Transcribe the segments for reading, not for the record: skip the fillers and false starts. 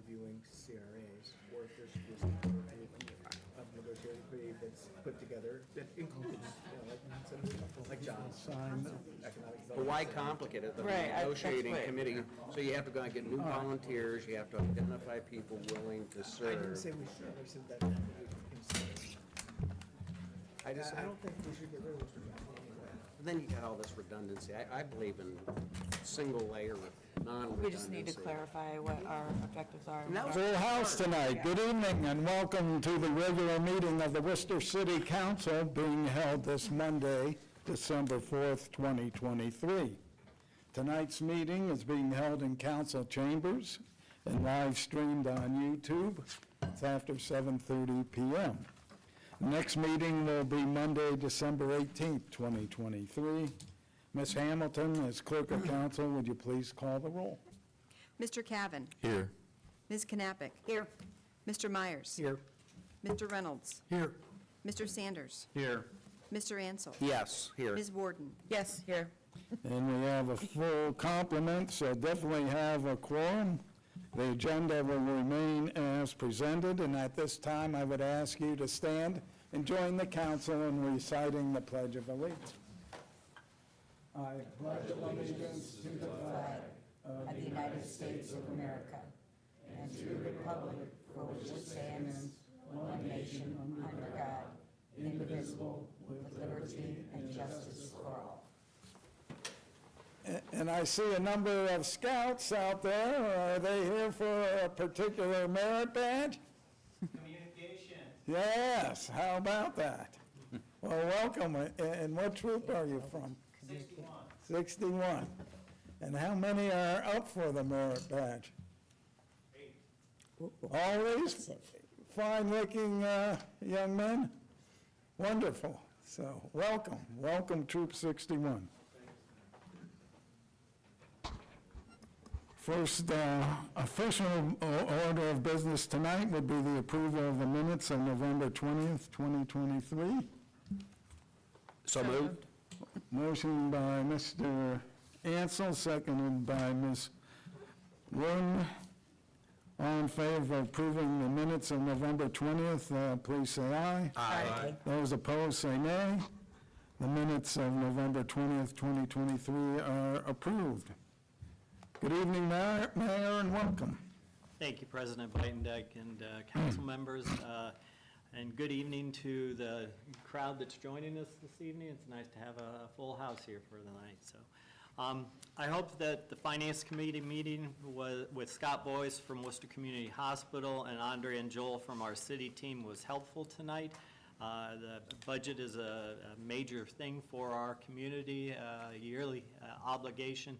reviewing CRAs, or if there's just a group of negotiating committee that's put together that includes, like John, economic But why development. complicate it? The Right, negotiating that's right. committee, so you have to go and get new volunteers, you have to identify people willing to I didn't say serve. we should, I said that we could consider. I just, I don't think we should get rid of Worcester County anyway. then you got all this redundancy. I believe in single layer, non-redundancy. We just need to clarify what our objectives are. And that was- Full house tonight. Good evening and welcome to the regular meeting of the Worcester City Council being held this Monday, December 4th, 2023. Tonight's meeting is being held in council chambers and live streamed on YouTube. It's after 7:30 p.m. Next meeting will be Monday, December 18th, 2023. Ms. Hamilton, as clerk of council, would you please call the roll? Mr. Cavan. Here. Ms. Knappich. Here. Mr. Myers. Here. Mr. Reynolds. Here. Mr. Sanders. Here. Mr. Ansel. Yes, here. Ms. Warden. Yes, here. And we have a full complement, so definitely have a quorum. The agenda will remain as presented, and at this time, I would ask you to stand and join the council in reciting the Pledge of Allegiance. I pledge allegiance to the flag of the United States of America and to the republic for which it stands, one nation, under God, indivisible, with liberty and justice for all. And I see a number of scouts out there. Are they here for a particular merit badge? Communication. Yes, how about that? Well, welcome. And what troop are you from? 61. 61. And how many are up for the merit badge? 8. Always fine-looking young men? Wonderful. So, welcome, Troop 61. First official order of business tonight would be the approval of the minutes of November 20th, 2023. So moved. Motion by Mr. Ansel, seconded by Ms. Warden. All in favor of approving the minutes of November 20th, please say aye. Aye. Those opposed, say nay. The minutes of November 20th, 2023 are approved. Good evening, Mayor, and welcome. Thank you, President Blatendijk and council members, and good evening to the crowd that's joining us this evening. It's nice to have a full house here for the night. So, I hope that the Finance Committee meeting with Scott Boyce from Worcester Community Hospital and Andre and Joel from our city team was helpful tonight. The budget is a major thing for our community, a yearly obligation.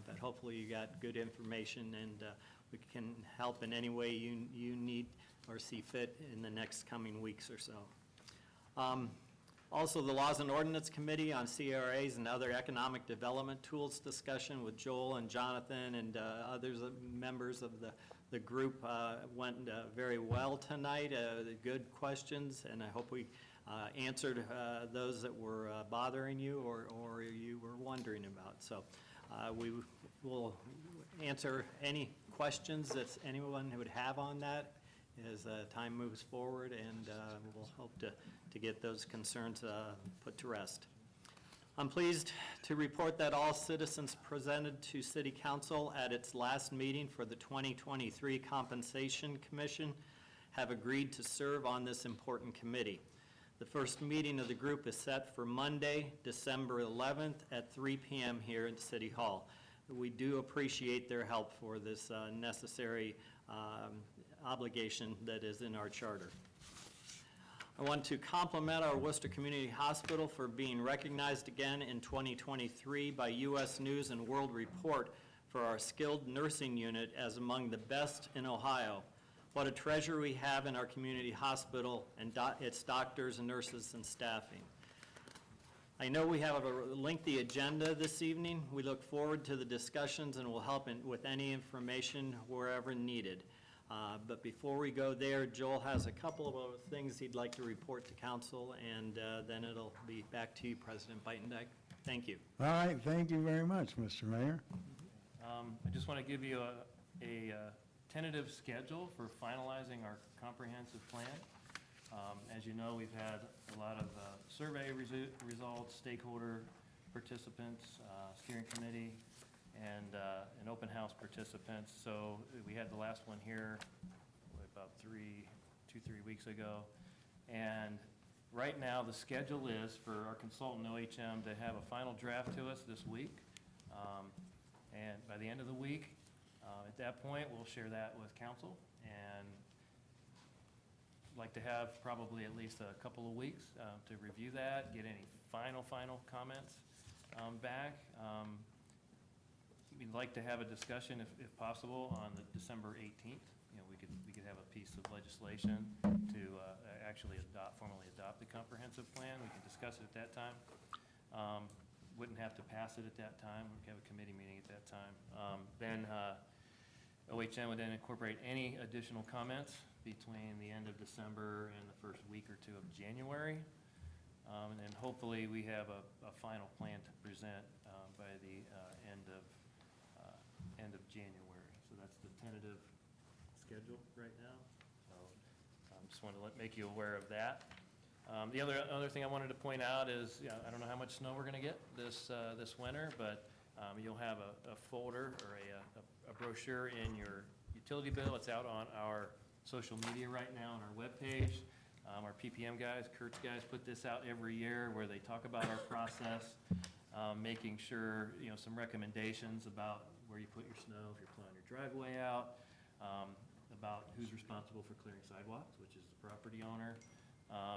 But hopefully you got good information and we can help in any way you need or see fit in the next coming weeks or so. Also, the Laws and Ordinance Committee on CRAs and other economic development tools discussion with Joel and Jonathan and others members of the group went very well tonight. Good questions, and I hope we answered those that were bothering you or you were wondering about. So. We will answer any questions that anyone would have on that as time moves forward, and we'll hope to get those concerns put to rest. I'm pleased to report that all citizens presented to City Council at its last meeting for the 2023 Compensation Commission have agreed to serve on this important committee. The first meeting of the group is set for Monday, December 11th at 3 p.m. here at City Hall. We do appreciate their help for this necessary obligation that is in our charter. I want to compliment our Worcester Community Hospital for being recognized again in 2023 by U.S. News and World Report for our skilled nursing unit as among the best in Ohio. What a treasure we have in our community hospital and its doctors and nurses and staffing. I know we have a lengthy agenda this evening. We look forward to the discussions and will help with any information wherever needed. But before we go there, Joel has a couple of things he'd like to report to council, and then it'll be back to you, President Blatendijk. Thank you. All right, thank you very much, Mr. Mayor. I just want to give you a tentative schedule for finalizing our comprehensive plan. As you know, we've had a lot of survey results, stakeholder participants, steering committee, and open house participants. So we had the last one here about 2-3 weeks ago. And right now, the schedule is for our consultant OHM to have a final draft to us this week. And by the end of the week, at that point, we'll share that with council, and like to have probably at least a couple of weeks to review that, get any final comments back. We'd like to have a discussion, if possible, on the December 18th. You know, we could have a piece of legislation to actually formally adopt the comprehensive plan. We can discuss it at that time. Wouldn't have to pass it at that time. We could have a committee meeting at that time. Then OHM would then incorporate any additional comments between the end of December and the first week or two of January. And then hopefully we have a final plan to present by the end of January. So that's the tentative schedule right now. So just wanted to make you aware of that. The other thing I wanted to point out is, I don't know how much snow we're going to get this winter, but you'll have a folder or a brochure in your utility bill. It's out on our social media right now on our webpage. Our PPM guys, Kurt's guys, put this out every year where they talk about our process, making sure, some recommendations about where you put your snow if you're plowing your driveway out, about who's responsible for clearing sidewalks, which is the property owner,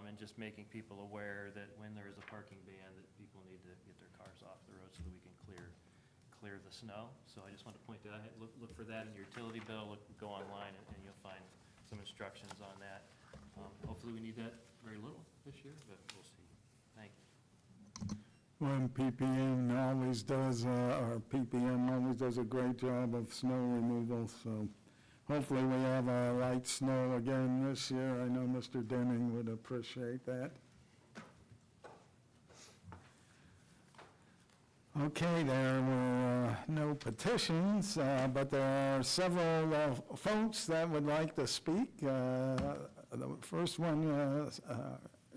and just making people aware that when there is a parking ban, that people need to get their cars off the road so that we can clear the snow. So I just want to point that out. Look for that in your utility bill. Go online and you'll find some instructions on that. Hopefully we need that very little this year, but we'll see. Thank you. Well, PPM always does a great job of snow removal, so hopefully we have light snow again this year. I know Mr. Denning would appreciate that. Okay, there were no petitions, but there are several folks that would like to speak. The first one is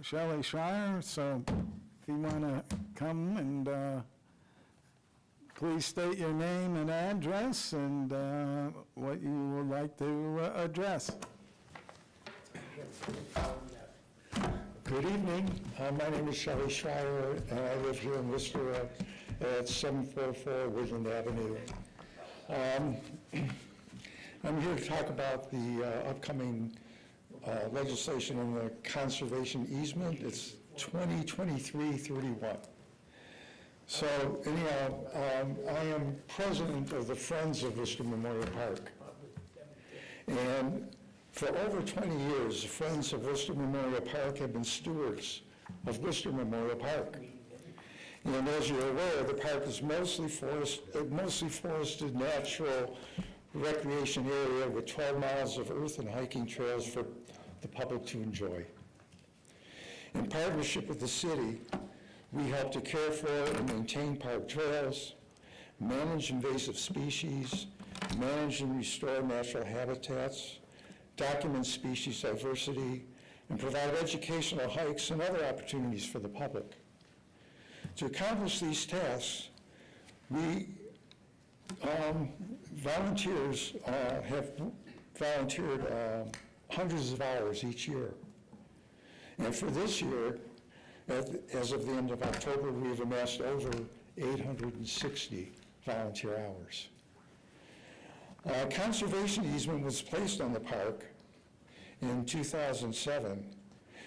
Shelley Schreier, so if you want to come and please state your name and address and what you would like to address. Good evening. My name is Shelley Schreier, and I live here in Worcester at 744 Woodland Avenue. I'm here to talk about the upcoming legislation on the conservation easement. It's 2023-31. So anyhow, I am president of the Friends of Worcester Memorial Park. And for over 20 years, the Friends of Worcester Memorial Park have been stewards of Worcester Memorial Park. And as you're aware, the park is mostly forested natural recreation area with 12 miles of earth and hiking trails for the public to enjoy. In partnership with the city, we help to care for and maintain park trails, manage invasive species, manage and restore natural habitats, document species diversity, and provide educational hikes and other opportunities for the public. To accomplish these tasks, we volunteers have volunteered hundreds of hours each year. And for this year, as of the end of October, we have amassed over 860 volunteer hours. Conservation easement was placed on the park in 2007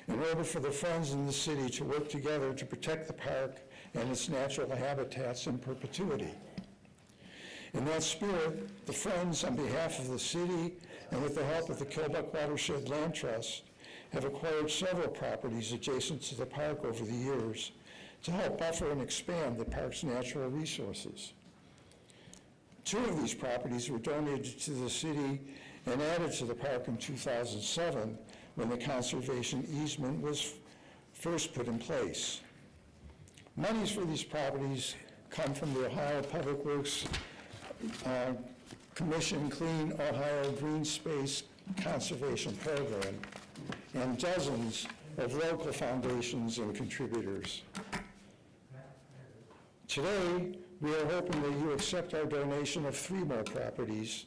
in order for the Friends in the city to work together to protect the park and its natural habitats in perpetuity. In that spirit, the Friends, on behalf of the city and with the help of the Killbuck Watershed Land Trust, have acquired several properties adjacent to the park over the years to help buffer and expand the park's natural resources. 2 of these properties were donated to the city and added to the park in 2007 when the conservation easement was first put in place. Monies for these properties come from the Ohio Public Works Commission Clean Ohio Green Space Conservation Program, and dozens of local foundations and contributors. Today, we are hoping that you accept our donation of 3 more properties,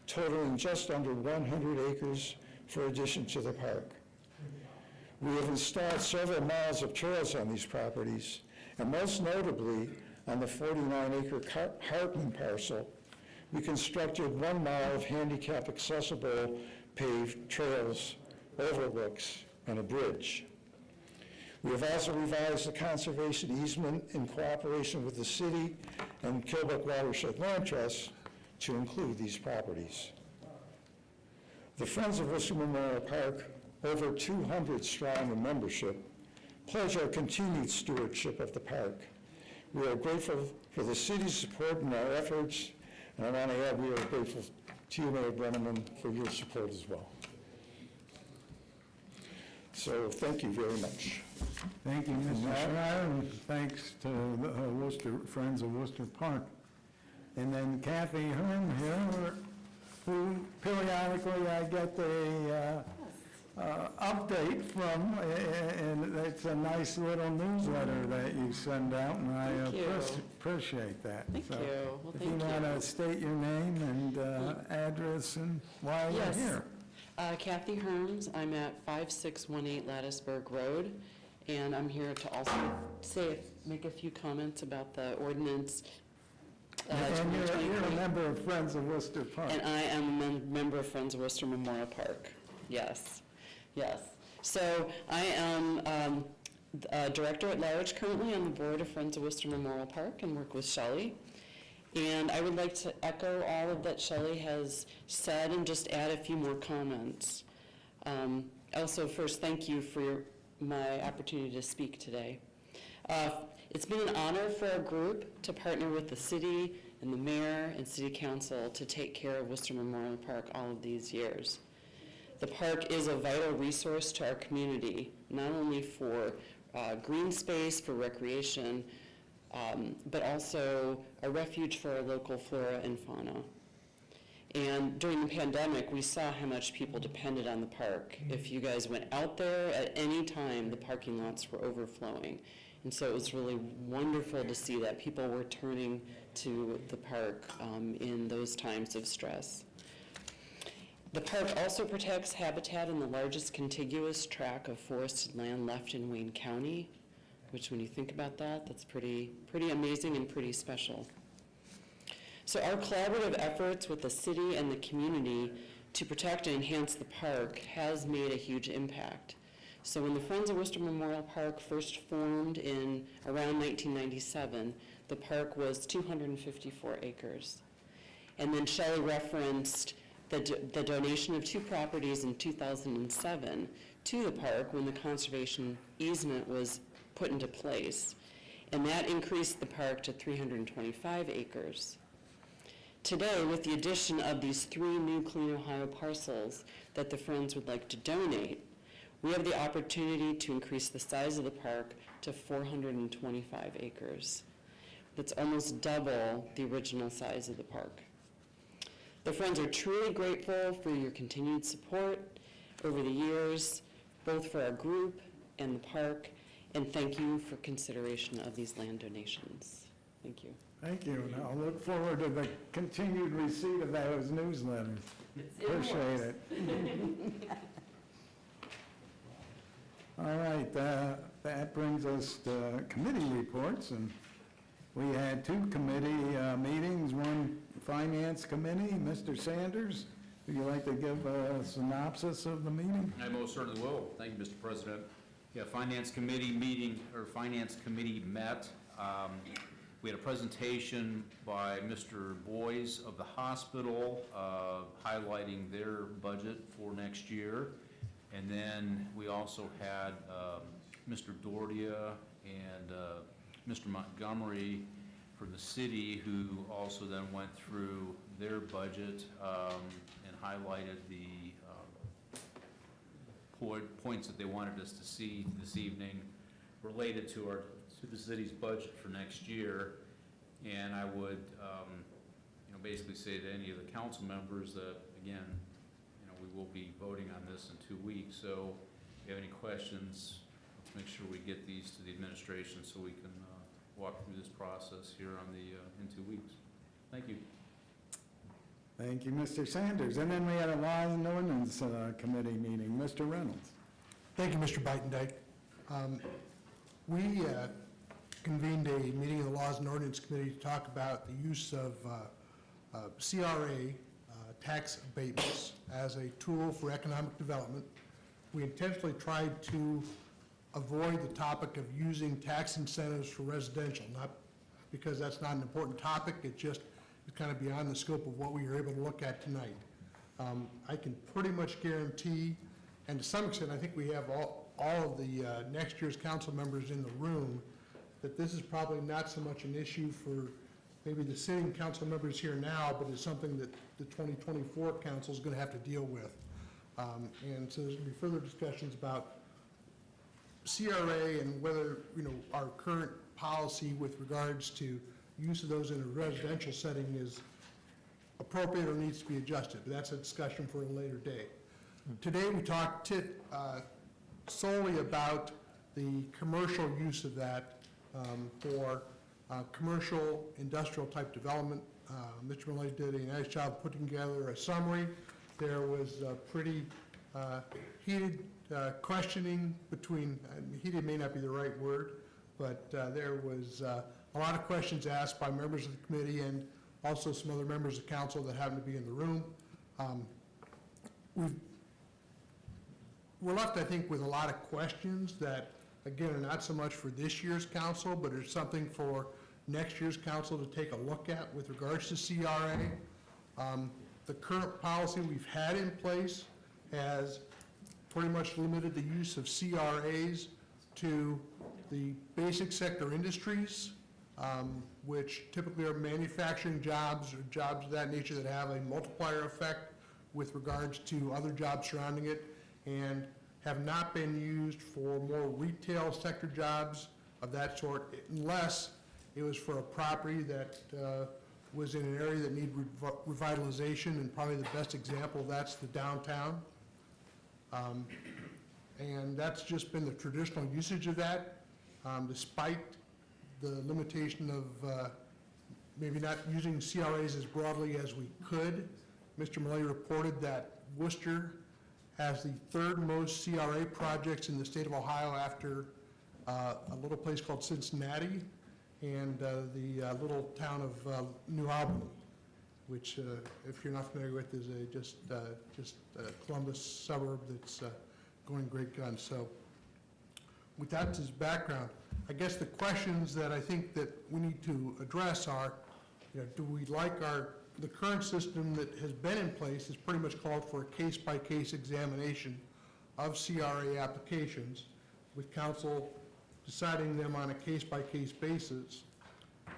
totaling just under 100 acres for addition to the park. We have installed several miles of trails on these properties, and most notably, on the 49-acre Hartman parcel, we constructed 1 mile of handicap-accessible paved trails, overlooks, and a bridge. We have also revised the conservation easement in cooperation with the city and Killbuck Watershed Land Trust to include these properties. The Friends of Worcester Memorial Park, over 200 strong in membership, pledge our continued stewardship of the park. We are grateful for the city's support in our efforts, and I want to add we are grateful to you, Mayor Brenneman, for your support as well. So thank you very much. Thank you, Mr. Schreier, and thanks to the Friends of Worcester Park. And then Kathy Hearn here, who periodically I get the update from, and it's a nice little newsletter that you send out, and I appreciate that. Thank you. Well, If thank you want to state your name and address and why you're Yes. here. Kathy Herms, I'm at 5618 Lattisburg Road, and I'm here to also make a few comments about the ordinance. And you're a 2023. member of Friends of Worcester Park. And I am a member of Friends of Worcester Memorial Park. Yes, yes. So I am Director at Large currently on the board of Friends of Worcester Memorial Park and work with Shelley. And I would like to echo all of that Shelley has said and just add a few more comments. Also, first, thank you for my opportunity to speak today. It's been an honor for our group to partner with the city and the mayor and city council to take care of Worcester Memorial Park all of these years. The park is a vital resource to our community, not only for green space, for recreation, but also a refuge for our local flora and fauna. And during the pandemic, we saw how much people depended on the park. If you guys went out there at any time, the parking lots were overflowing. And so it was really wonderful to see that people were turning to the park in those times of stress. The park also protects habitat in the largest contiguous tract of forested land left in Wayne County, which when you think about that, that's pretty amazing and pretty special. So our collaborative efforts with the city and the community to protect and enhance the park has made a huge impact. So when the Friends of Worcester Memorial Park first formed in around 1997, the park was 254 acres. And then Shelley referenced the donation of 2 properties in 2007 to the park when the conservation easement was put into place. And that increased the park to 325 acres. Today, with the addition of these 3 new Clean Ohio parcels that the Friends would like to donate, we have the opportunity to increase the size of the park to 425 acres. That's almost double the original size of the park. The Friends are truly grateful for your continued support over the years, both for our group and the park, and thank you for consideration of these land donations. Thank you. Thank you. Now, I look forward to the continued receipt of those newsletters. Appreciate it. All right, that brings us to committee reports, and we had 2 committee meetings, one Finance Committee. Mr. Sanders, would you like to give a synopsis of the meeting? I most certainly will. Thank you, Mr. President. Yeah, Finance Committee met. We had a presentation by Mr. Boyes of the hospital highlighting their budget for next year. And then we also had Mr. Dordia and Mr. Montgomery from the city, who also then went through their budget and highlighted the points that they wanted us to see this evening related to the city's budget for next year. And I would basically say to any of the council members that, again, we will be voting on this in 2 weeks. So if you have any questions, let's make sure we get these to the administration so we can walk through this process here on in 2 weeks. Thank you. Thank you, Mr. Sanders. And then we had a Laws and Ordinance Committee meeting. Mr. Reynolds. Thank you, Mr. Beitendijk. We convened a meeting of the Laws and Ordinance Committee to talk about the use of CRA tax abatements as a tool for economic development. We intentionally tried to avoid the topic of using tax incentives for residential, not because that's not an important topic, it's just it's kind of beyond the scope of what we were able to look at tonight. I can pretty much guarantee, and to some extent I think we have all of the next year's council members in the room, that this is probably not so much an issue for maybe the sitting council members here now, but it's something that the 2024 council is going to have to deal with. And so there's going to be further discussions about CRA and whether, our current policy with regards to use of those in a residential setting is appropriate or needs to be adjusted. But that's a discussion for a later day. Today we talked solely about the commercial use of that for commercial industrial type development. Mr. Millay did a nice job putting together a summary. There was a pretty heated questioning between, heated may not be the right word, but there was a lot of questions asked by members of the committee and also some other members of council that happened to be in the room. We're left, I think, with a lot of questions that, again, are not so much for this year's council, but are something for next year's council to take a look at with regards to CRA. The current policy we've had in place has pretty much limited the use of CRAs to the basic sector industries, which typically are manufacturing jobs or jobs of that nature that have a multiplier effect with regards to other jobs surrounding it, and have not been used for more retail sector jobs of that sort, unless it was for a property that was in an area that needed revitalization, and probably the best example of that's the downtown. And that's just been the traditional usage of that, despite the limitation of maybe not using CRAs as broadly as we could. Mr. Millay reported that Worcester has the third most CRA projects in the state of Ohio after a little place called Cincinnati and the little town of New Albany, which, if you're not familiar with, is just a Columbus suburb that's going great guns. So with that as background, I guess the questions that I think that we need to address are, do we like the current system that has been in place has pretty much called for a case-by-case examination of CRA applications, with council deciding them on a case-by-case basis.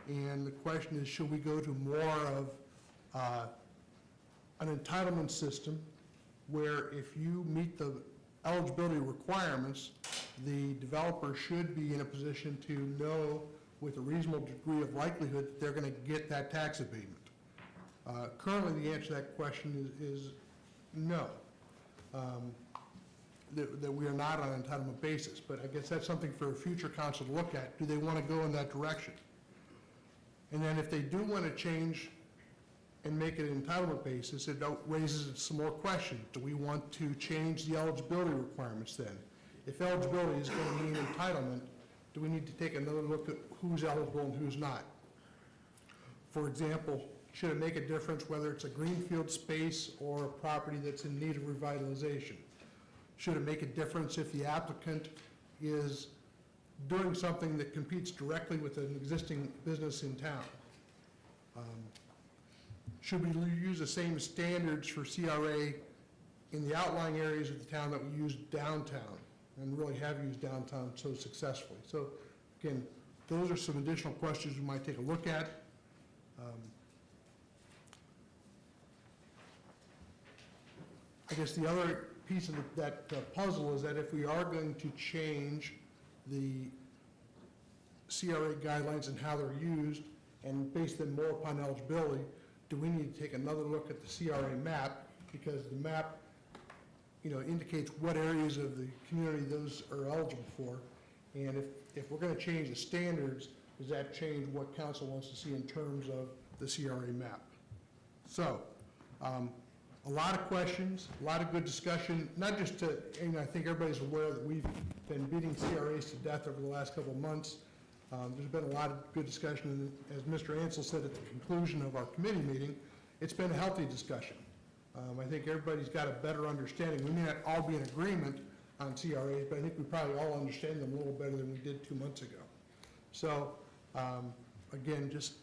And the question is, should we go to more of an entitlement system where if you meet the eligibility requirements, the developer should be in a position to know with a reasonable degree of likelihood that they're going to get that tax abatement? Currently, the answer to that question is no, that we are not on an entitlement basis. But I guess that's something for a future council to look at. Do they want to go in that direction? And then if they do want to change and make it an entitlement basis, it raises some more questions. Do we want to change the eligibility requirements then? If eligibility is going to mean entitlement, do we need to take another look at who's eligible and who's not? For example, should it make a difference whether it's a greenfield space or a property that's in need of revitalization? Should it make a difference if the applicant is doing something that competes directly with an existing business in town? Should we use the same standards for CRA in the outlying areas of the town that we use downtown and really have used downtown so successfully? So again, those are some additional questions we might take a look at. I guess the other piece of that puzzle is that if we are going to change the CRA guidelines and how they're used and base them more upon eligibility, do we need to take another look at the CRA map? Because the map, indicates what areas of the community those are eligible for. And if we're going to change the standards, does that change what council wants to see in terms of the CRA map? So, a lot of questions, a lot of good discussion, not just to, and I think everybody's aware that we've been beating CRAs to death over the last couple of months. There's been a lot of good discussion, and as Mr. Ansel said at the conclusion of our committee meeting, it's been a healthy discussion. I think everybody's got a better understanding. We may not all be in agreement on CRAs, but I think we probably all understand them a little better than we did 2 months ago. So, again, just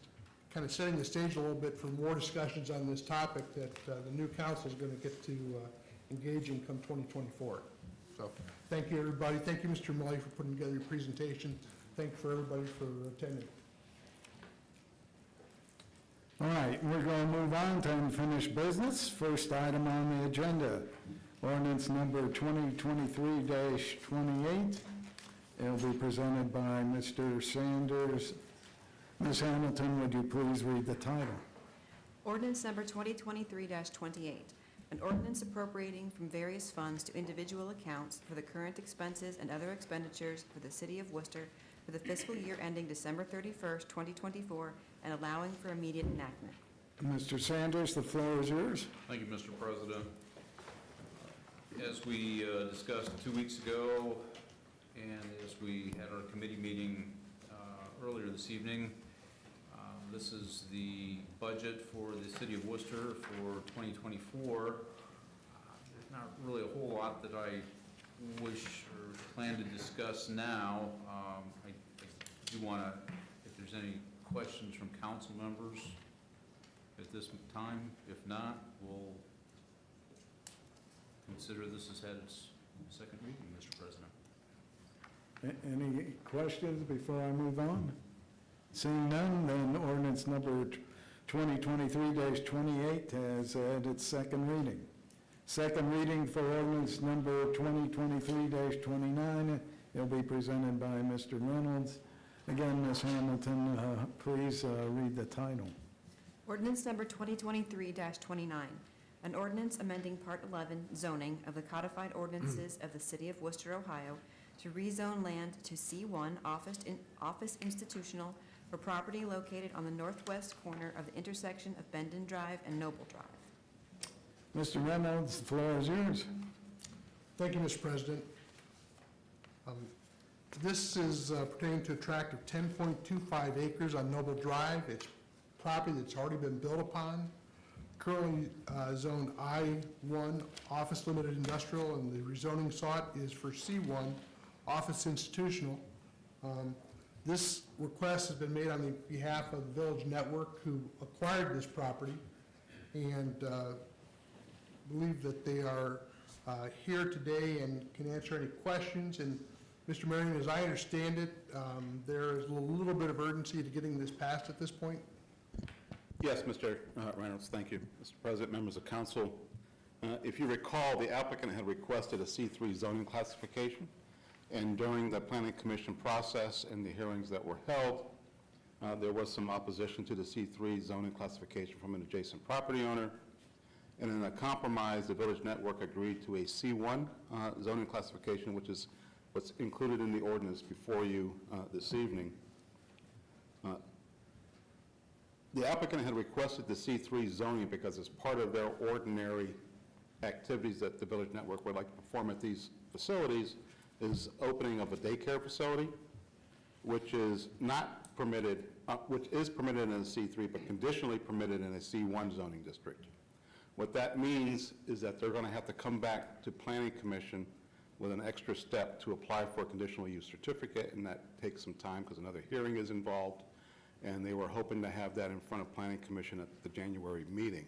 kind of setting the stage a little bit for more discussions on this topic that the new council is going to get to engage in come 2024. So, thank you, everybody. Thank you, Mr. Millay, for putting together your presentation. Thank you for everybody for attending. All right, we're going to move on to unfinished business. First item on the agenda, ordinance number 2023-28. It'll be presented by Mr. Sanders. Ms. Hamilton, would you please read the title? Ordinance number 2023-28, an ordinance appropriating from various funds to individual accounts for the current expenses and other expenditures for the City of Worcester for the fiscal year ending December 31st, 2024, and allowing for immediate enactment. Mr. Sanders, the floor is yours. Thank you, Mr. President. As we discussed 2 weeks ago, and as we had our committee meeting earlier this evening, this is the budget for the City of Worcester for 2024. There's not really a whole lot that I wish or plan to discuss now. I do want to, if there's any questions from council members at this time. If not, we'll consider this as had its second reading, Mr. President. Any questions before I move on? Seeing none, then ordinance number 2023-28 has had its second reading. Second reading for ordinance number 2023-29. It'll be presented by Mr. Reynolds. Again, Ms. Hamilton, please read the title. Ordinance number 2023-29, an ordinance amending Part 11 zoning of the codified ordinances of the City of Worcester, Ohio, to rezone land to C1 office institutional for property located on the northwest corner of the intersection of Bendon Drive and Noble Drive. Mr. Reynolds, the floor is yours. Thank you, Mr. President. This is pertaining to a tract of 10.25 acres on Noble Drive. It's property that's already been built upon, currently zoned I-1 Office Limited Industrial, and the rezoning sought is for C1 Office Institutional. This request has been made on the behalf of the Village Network, who acquired this property, and believe that they are here today and can answer any questions. And Mr. Marion, as I understand it, there is a little bit of urgency to getting this passed at this point. Yes, Mr. Reynolds, thank you. Mr. President, members of council, if you recall, the applicant had requested a C3 zoning classification, and during the Planning Commission process and the hearings that were held, there was some opposition to the C3 zoning classification from an adjacent property owner. And in a compromise, the Village Network agreed to a C1 zoning classification, which is what's included in the ordinance before you this evening. The applicant had requested the C3 zoning because as part of their ordinary activities that the Village Network would like to perform at these facilities is opening of a daycare facility, which is not permitted, which is permitted in a C3, but conditionally permitted in a C1 zoning district. What that means is that they're going to have to come back to Planning Commission with an extra step to apply for a conditional use certificate, and that takes some time because another hearing is involved, and they were hoping to have that in front of Planning Commission at the January meeting.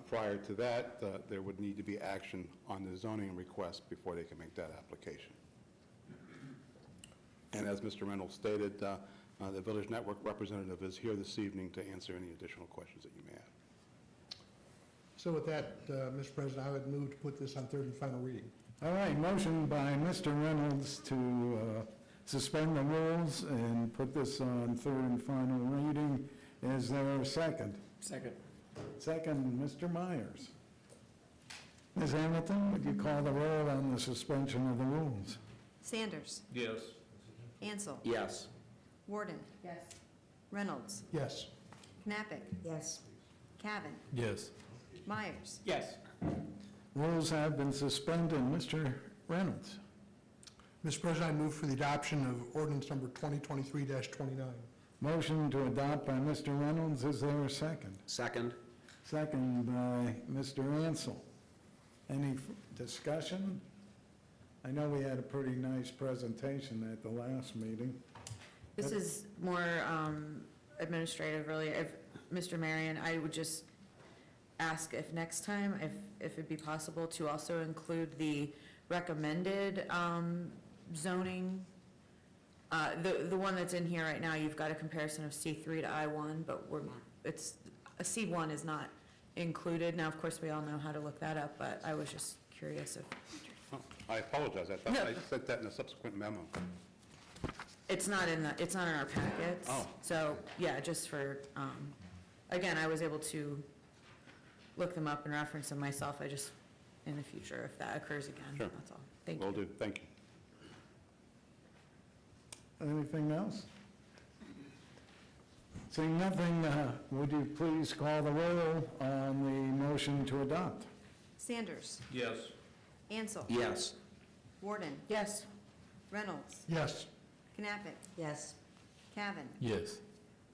Prior to that, there would need to be action on the zoning request before they can make that application. And as Mr. Reynolds stated, the Village Network representative is here this evening to answer any additional questions that you may have. So with that, Mr. President, I would move to put this on third and final reading. All right, motion by Mr. Reynolds to suspend the rules and put this on third and final reading. Is Is there a second? Second. Second, Mr. Myers. Ms. Hamilton, would you call the roll on the suspension of the rules? Sanders. Yes. Ansel. Yes. Warden. Yes. Reynolds. Yes. Knappich. Yes. Cavan. Yes. Myers. Yes. Rules have been suspended. Mr. Reynolds. Mr. President, I move for the adoption of ordinance number 2023-29. Motion to adopt by Mr. Reynolds. Is there a second? Second? Second by Mr. Ansel. Any discussion? I know we had a pretty nice presentation at the last meeting. This is more administrative, really. If, Mr. Marion, I would just ask if next time, if it'd be possible to also include the recommended zoning. The one that's in here right now, you've got a comparison of C3 to I1, but a C1 is not included. Now, of course, we all know how to look that up, but I was just curious if, I apologize, I thought I sent that in a subsequent memo. it's not in our packets. Oh. So, yeah, just for, again, I was able to look them up and reference them myself. I just, in the future, if that occurs again, Sure. that's all. Thank you. Will do, thank you. Anything else? Seeing nothing, would you please call the roll on the motion to adopt? Sanders. Yes. Ansel. Yes. Warden. Yes. Reynolds. Yes. Knappich. Yes. Cavan. Yes.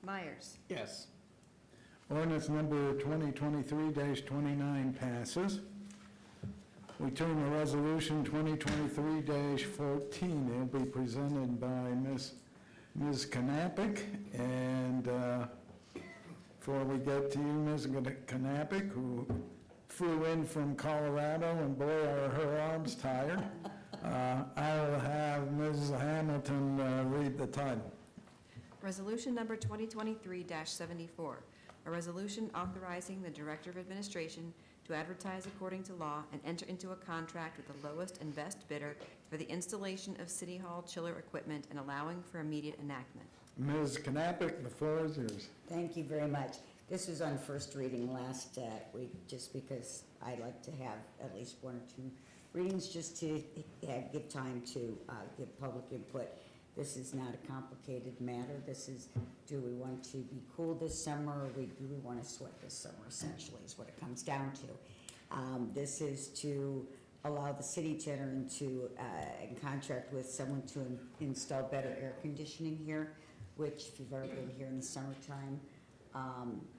Myers. Yes. Ordinance number 2023-29 passes. We turn to resolution 2023-14. It'll be presented by Ms. Knappich. And before we get to you, Ms. Knappich, who flew in from Colorado, and boy, are her arms tired, I'll have Ms. Hamilton read the title. Resolution number 2023-74, a resolution authorizing the Director of Administration to advertise according to law and enter into a contract with the lowest and best bidder for the installation of City Hall chiller equipment and allowing for immediate enactment. Ms. Knappich, the floor is yours. Thank you very much. This was on first reading last week, just because I like to have at least one or two readings, just to give time to give public input. This is not a complicated matter. This is, do we want to be cool this summer, or do we want to sweat this summer, essentially, is what it comes down to. This is to allow the city to enter into in contract with someone to install better air conditioning here, which, if you've ever been here in the summertime,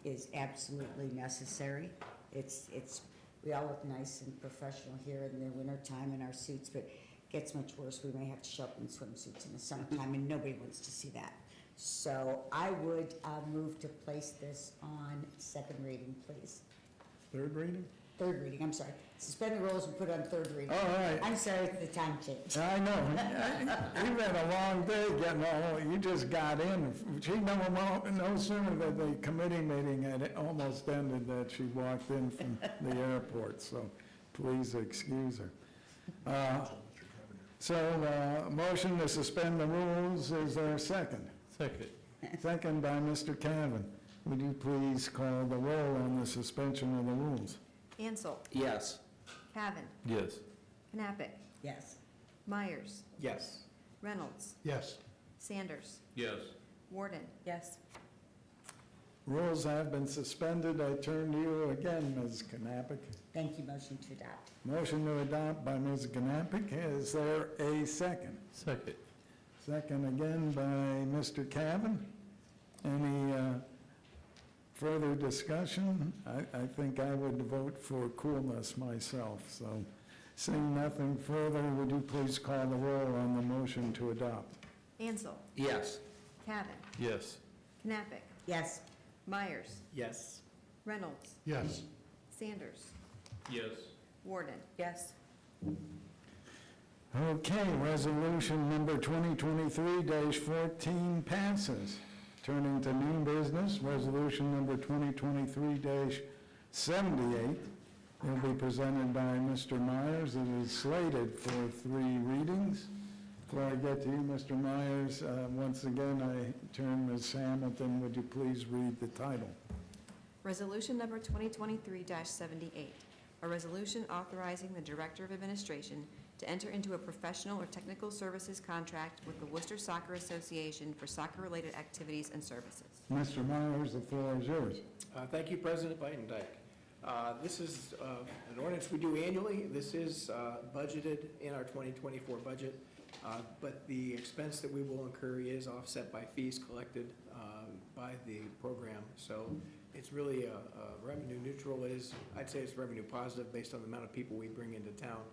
is absolutely necessary. We all look nice and professional here in the wintertime in our suits, but gets much worse. We may have to show up in swimsuits in the summertime, and nobody wants to see that. So I would move to place this on second reading, please. Third reading? Third reading, I'm sorry. Suspend the rules and put on third reading. All right. I'm sorry for the time change. I know. You've had a long day getting all, you just got in. She no sooner than the committee meeting had almost ended that she walked in from the airport, so please excuse her. Motion to suspend the rules, is there a second? Second. Second by Mr. Cavan. Would you please call the roll on the suspension of the rules? Ansel. Yes. Cavan. Yes. Knappich. Yes. Myers. Yes. Reynolds. Yes. Sanders. Yes. Warden. Yes. Rules have been suspended. I turn to you again, Ms. Knappich. Thank you. Motion to adopt. Motion to adopt by Ms. Knappich. Is there a second? Second. Second again by Mr. Cavan. Any further discussion? I think I would vote for coolness myself, so seeing nothing further, would you please call the roll on the motion to adopt? Ansel. Yes. Cavan. Yes. Knappich. Yes. Myers. Yes. Reynolds. Yes. Sanders. Yes. Warden. Yes. Okay, resolution number 2023-14 passes. Turning to new business, resolution number 2023-78 will be presented by Mr. Myers. It is slated for 3 readings. Before I get to you, Mr. Myers, once again, I turn Ms. Hamilton. Would you please read the title? Resolution number 2023-78, a resolution authorizing the Director of Administration to enter into a professional or technical services contract with the Worcester Soccer Association for soccer-related activities and services. Mr. Myers, the floor is yours. Thank you, President Bidendyke. This is an ordinance we do annually. This is budgeted in our 2024 budget, but the expense that we will incur is offset by fees collected by the program. So it's really revenue neutral. I'd say it's revenue positive based on the amount of people we bring into town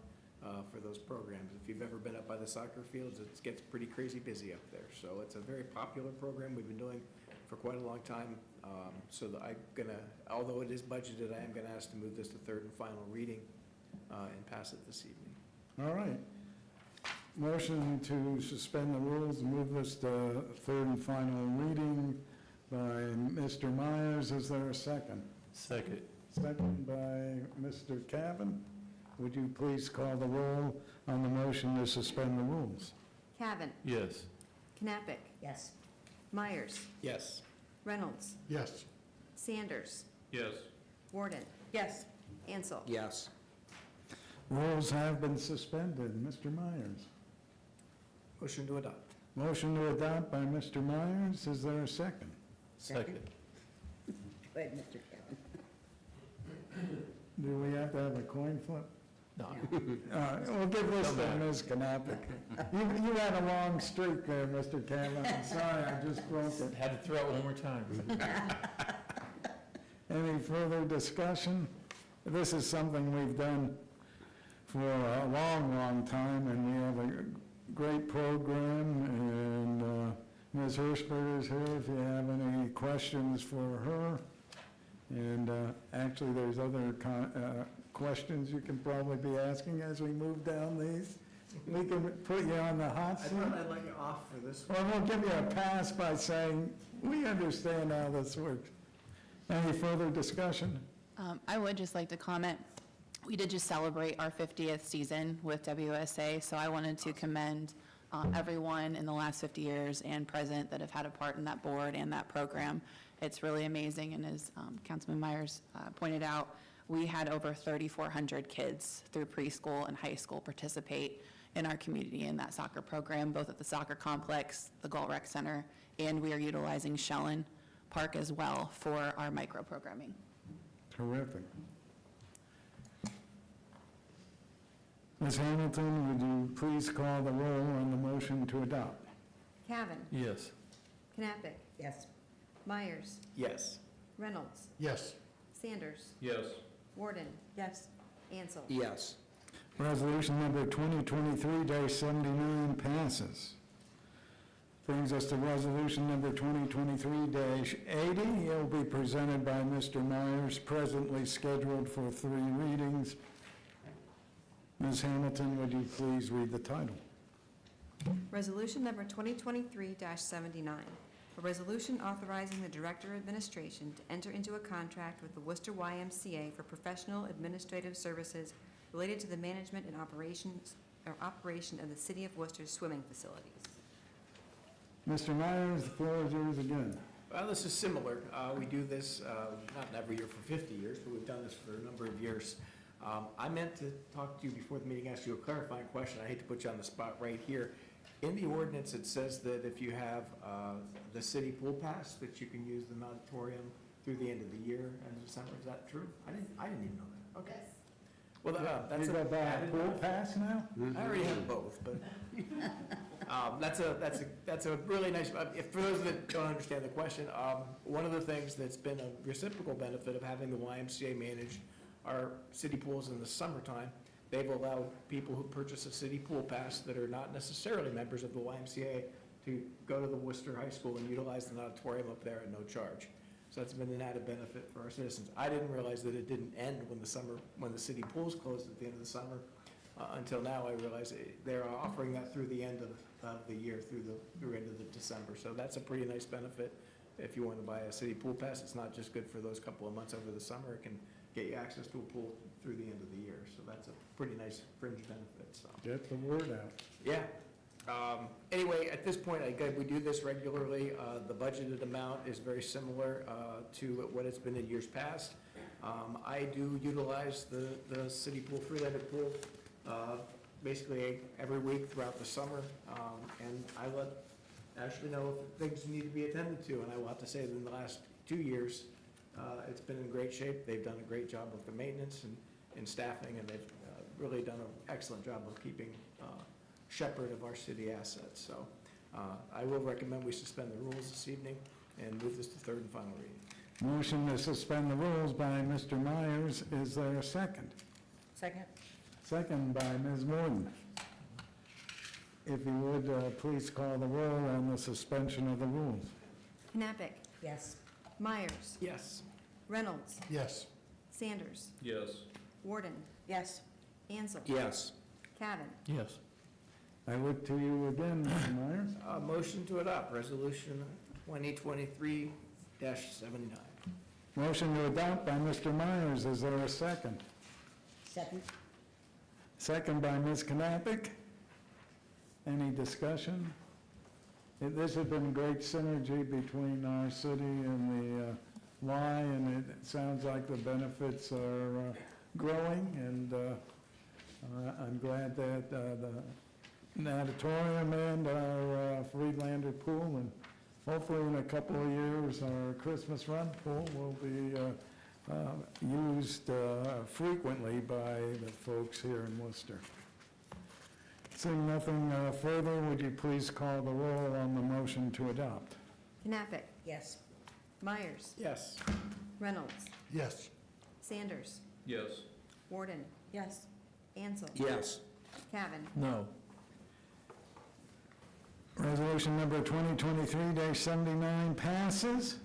for those programs. If you've ever been up by the soccer fields, it gets pretty crazy busy up there. So it's a very popular program we've been doing for quite a long time. So that although it is budgeted, I am going to ask to move this to third and final reading and pass it this evening. All right. Motion to suspend the rules and move this to third and final reading by Mr. Myers. Is there a second? Second. Second by Mr. Cavan. Would you please call the roll on the motion to suspend the rules? Cavan. Yes. Knappich. Yes. Myers. Yes. Reynolds. Yes. Sanders. Yes. Warden. Yes. Ansel. Yes. Rules have been suspended. Mr. Myers. Motion to adopt. Motion to adopt by Mr. Myers. Is there a second? Second. Go ahead, Mr. Kevin. Do we have to have a coin flip? No. We'll give this to Ms. Knappich. You had a long streak there, Mr. Cavan. I'm sorry, I just broke it. Had to throw it one more time. Any further discussion? This is something we've done for a long, long time, and we have a great program, and Ms. Hirschberg is here if you have any questions for her. And actually, there's other questions you can probably be asking as we move down these. We can put you on the hot I seat. thought I'd like it off for this one. Well, we'll give you a pass by saying, we understand how this works. Any further discussion? I would just like to comment, we did just celebrate our 50th season with WSA, so I wanted to commend everyone in the last 50 years and present that have had a part in that board and that program. It's really amazing, and as Councilman Myers pointed out, we had over 3,400 kids through preschool and high school participate in our community in that soccer program, both at the soccer complex, the Galt Rec Center, and we are utilizing Shellen Park as well for our micro-programming. Terrific. Ms. Hamilton, would you please call the roll on the motion to adopt? Cavan. Yes. Knappich. Yes. Myers. Yes. Reynolds. Yes. Sanders. Yes. Warden. Yes. Ansel. Yes. Resolution number 2023-79 passes. Brings us to resolution number 2023-80. It will be presented by Mr. Myers, presently scheduled for 3 readings. Ms. Hamilton, would you please read the title? Resolution number 2023-79, a resolution authorizing the Director of Administration to enter into a contract with the Worcester YMCA for professional administrative services related to the management and operation of the City of Worcester's swimming facilities. Mr. Myers, the floor is yours again. Well, this is similar. We do this, not every year for 50 years, but we've done this for a number of years. I meant to talk to you before the meeting, ask you a clarifying question. I hate to put you on the spot right here. In the ordinance, it says that if you have the city pool pass, that you can use the auditorium through the end of the year in December. Is that true? I didn't even know that. Okay. Well, that's You go by a pool pass now? I already have both, but that's a really nice, for those that don't understand the question, one of the things that's been a reciprocal benefit of having the YMCA manage our city pools in the summertime, they've allowed people who purchase a city pool pass that are not necessarily members of the YMCA to go to the Worcester High School and utilize the auditorium up there at no charge. So that's been an added benefit for our citizens. I didn't realize that it didn't end when the city pools closed at the end of the summer. Until now, I realize they're offering that through the end of the year, through end of the December. So that's a pretty nice benefit. If you want to buy a city pool pass, it's not just good for those couple of months over the summer. It can get you access to a pool through the end of the year. So that's a pretty nice fringe benefit, so. Get the word out. Yeah. Anyway, at this point, again, we do this regularly. The budgeted amount is very similar to what it's been in years past. I do utilize the city pool, freelanded pool, basically every week throughout the summer. And I let Ashley know if things need to be attended to. And I will have to say that in the last 2 years, it's been in great shape. They've done a great job with the maintenance and staffing, and they've really done an excellent job of keeping shepherd of our city assets. So I will recommend we suspend the rules this evening and move this to third and final reading. Motion to suspend the rules by Mr. Myers. Is there a second? Second? Second by Ms. Morton. If you would, please call the roll on the suspension of the rules. Knappich, Yes. Myers, Yes. Reynolds, Yes. Sanders, Yes. Warden, Yes. Ansel. Yes. Cavan. Yes. I look to you again, Mr. Myers. Motion to adopt Resolution 2023-79. Motion to adopt by Mr. Myers. Is there a second? Second? Second by Ms. Knappich. Any discussion? This has been great synergy between our city and the Y, and it sounds like the benefits are growing, and I'm glad that the natatorium and our Friedlander pool, and hopefully in a couple of years, our Christmas run pool will be used frequently by the folks here in Worcester. Seeing nothing further, would you please call the roll on the motion to adopt? Knappich, Yes. Myers, Yes. Reynolds, Yes. Sanders, Yes. Warden, Yes. Ansel. Yes. Cavan. No. Resolution number 2023-79 passes.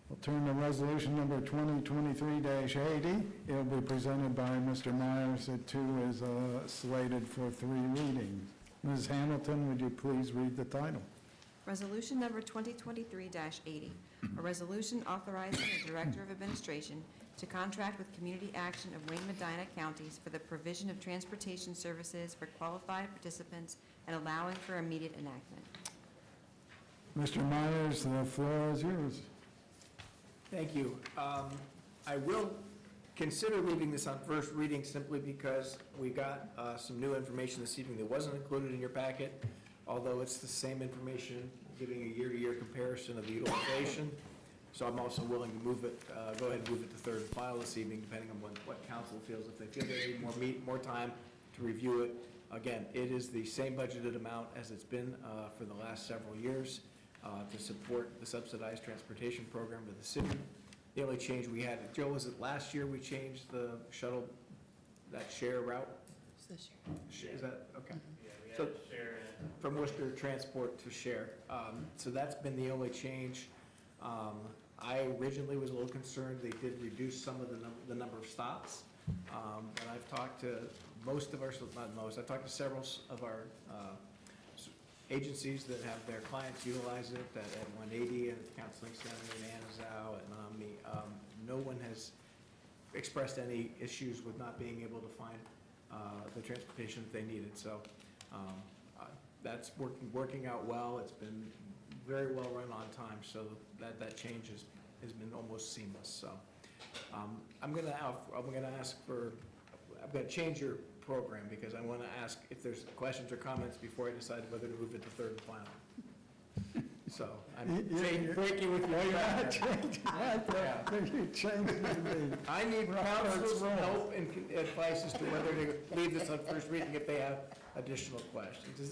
We'll turn to resolution number 2023-80. It'll be presented by Mr. Myers. It too is slated for 3 readings. Ms. Hamilton, would you please read the title? Resolution number 2023-80, a resolution authorizing the Director of Administration to contract with Community Action of Wayne Medina Counties for the provision of transportation services for qualified participants and allowing for immediate enactment. Mr. Myers, the floor is yours. Thank you. I will consider leaving this on first reading simply because we got some new information this evening that wasn't included in your packet, although it's the same information, giving a year-to-year comparison of the utilization. So I'm also willing to move it, go ahead and move it to third and final this evening, depending on what council feels. If they feel they need more time to review it. Again, it is the same budgeted amount as it's been for the last several years to support the subsidized transportation program of the city. The only change we had, Joe, was it last year we changed the shuttle, that share route? Is that, okay. So from Worcester Transport to share. So that's been the only change. I originally was a little concerned they did reduce some of the number of stops. But I've talked to most of our, not most, I've talked to several of our agencies that have their clients utilize it at 180 and Counseling Center and Anazao and Omni. No one has expressed any issues with not being able to find the transportation that they needed. So that's working out well. It's been very well run on time, so that change has been almost seamless. So I'm going to change your program because I want to ask if there's questions or comments before I decide whether to move it to third and final. So I'm breaking with your pattern. You changed it to me. I need council's help and advice as to whether to leave this on first reading if they have additional questions.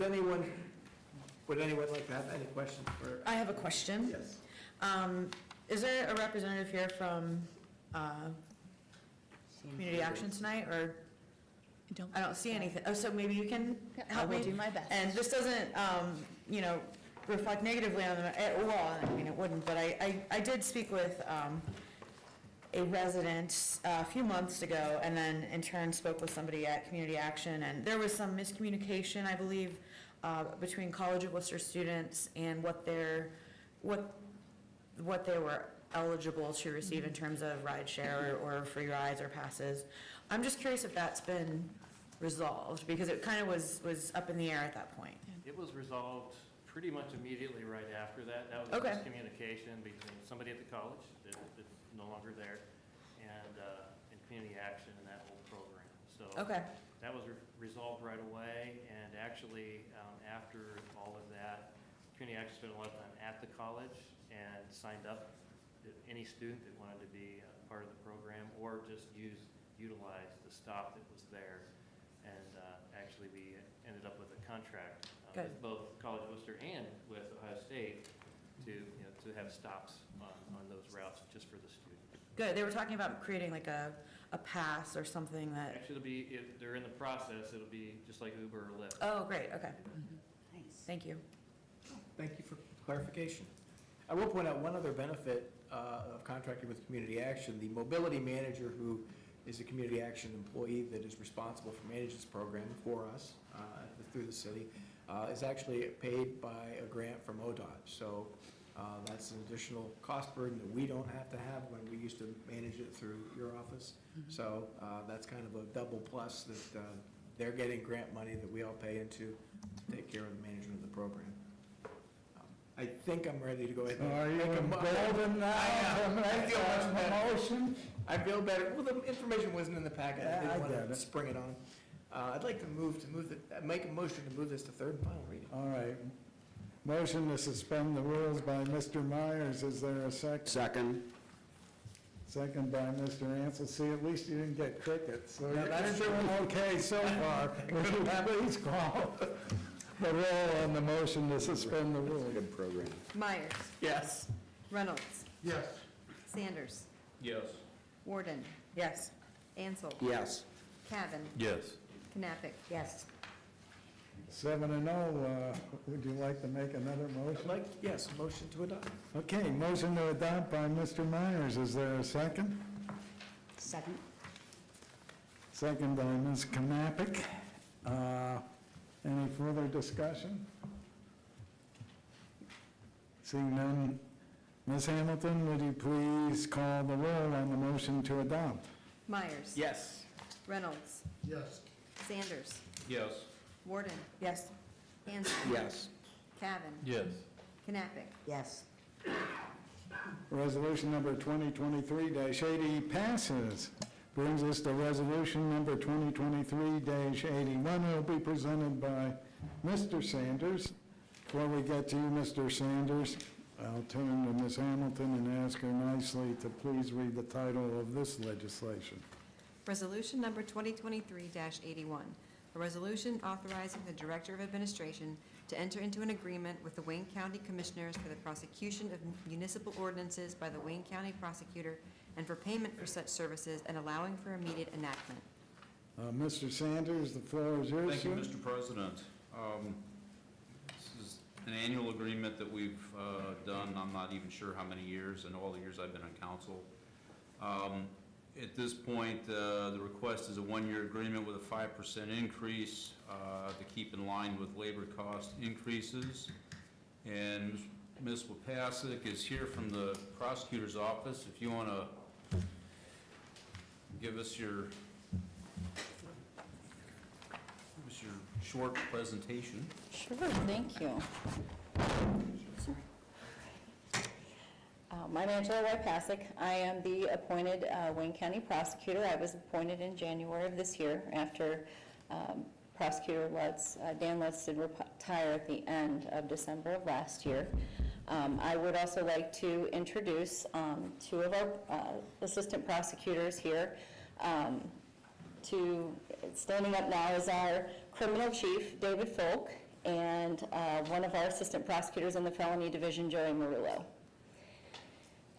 Would anyone like to have any questions for? I have a question. Yes. Is there a representative here from Community Action tonight, or? I don't see anything. Oh, so maybe you can help me? I will do my best. And this doesn't, reflect negatively on them, well, I mean, it wouldn't, but I did speak with a resident a few months ago, and then in turn spoke with somebody at Community Action, and there was some miscommunication, I believe, between College of Worcester students and what they were eligible to receive in terms of ride share or free rides or passes. I'm just curious if that's been resolved? Because it kind of was up in the air at that point. It was resolved pretty much immediately right after that. That was Okay. just communication between somebody at the college that's no longer there and Community Action and that whole program. So Okay, that was resolved right away, and actually, after all of that, Community Action spent a lot of time at the college and signed up any student that wanted to be a part of the program or just utilize the stop that was there. And actually, we ended up with a contract Good. with both College of Worcester and with Ohio State to have stops on those routes just for the student. good. They were talking about creating like a pass or something that, Actually, it'll be, if they're in the process, it'll be just like Uber or Lyft. oh, great, okay. Nice. Thank you. Thank you for clarification. I will point out one other benefit of contracting with Community Action. The mobility manager, who is a Community Action employee that is responsible for managing this program for us through the city, is actually paid by a grant from ODOT. So that's an additional cost burden that we don't have to have when we used to manage it through your office. So that's kind of a double plus that they're getting grant money that we all pay into to take care of the management of the program. I think I'm ready to go ahead and Are you make a golden now to I make feel much a better. motion? I feel better. Well, the information wasn't in the packet. Yeah, I I didn't want get to it. spring it on. I'd like to make a motion to move this to third and final reading. All right. Motion to suspend the rules by Mr. Myers. Is there a second? Second. Second by Mr. Ansel. See, at least you didn't get crickets, so Yeah, you're that's doing okay so far. Would you please call the roll on the motion to suspend the rules? Good program. Myers, Yes. Reynolds, Yes. Sanders, Yes. Warden, Yes. Ansel, Yes. Cavan, Yes. Knappich. Yes. 7-0. Would you like to make another motion? Yes, motion to adopt. Okay, motion to adopt by Mr. Myers. Is there a second? Second. Second by Ms. Knappich. Any further discussion? Seeing none, Ms. Hamilton, would you please call the roll on the motion to adopt? Myers. Yes. Reynolds, Yes. Sanders, Yes. Warden, Yes. Ansel, Yes. Cavan, Yes. Knappich. Yes. Resolution number 2023-80 passes. Brings us to resolution number 2023-81. It will be presented by Mr. Sanders. Before we get to you, Mr. Sanders, I'll turn to Ms. Hamilton and ask her nicely to please read the title of this legislation. Resolution number 2023-81, a resolution authorizing the Director of Administration to enter into an agreement with the Wayne County Commissioners for the prosecution of municipal ordinances by the Wayne County Prosecutor and for payment for such services and allowing for immediate enactment. Mr. Sanders, the floor is yours, Thank you, sir. Mr. President. This is an annual agreement that we've done, I'm not even sure how many years, in all the years I've been on council. At this point, the request is a one-year agreement with a 5% increase to keep in line with labor cost increases. And Ms. Wapasik is here from the prosecutor's office. If you want to give us your short presentation. Sure, thank you. I'm Angela Wypasek. I am the appointed Wayne County prosecutor. I was appointed in January of this year after Prosecutor Lutz, Dan Lutz did retire at the end of December of last year. I would also like to introduce two of our assistant prosecutors here. Standing up now is our criminal chief, David Folk, and one of our assistant prosecutors in the felony division, Joey Marullo.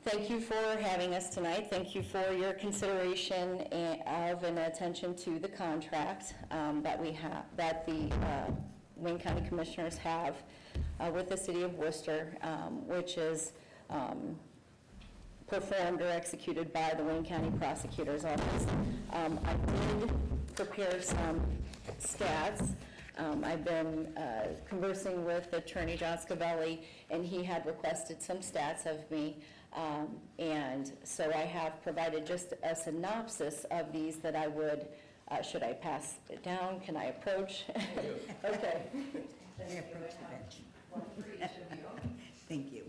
Thank you for having us tonight. Thank you for your consideration of and attention to the contract that we have, that the Wayne County Commissioners have with the City of Worcester, which is performed or executed by the Wayne County Prosecutor's Office. I did prepare some stats. I've been conversing with Attorney John Scavelli, and he had requested some stats of me. And so I have provided just a synopsis of these that I would Should I pass it down? Can I approach? Okay. Let me approach the bench. Thank you.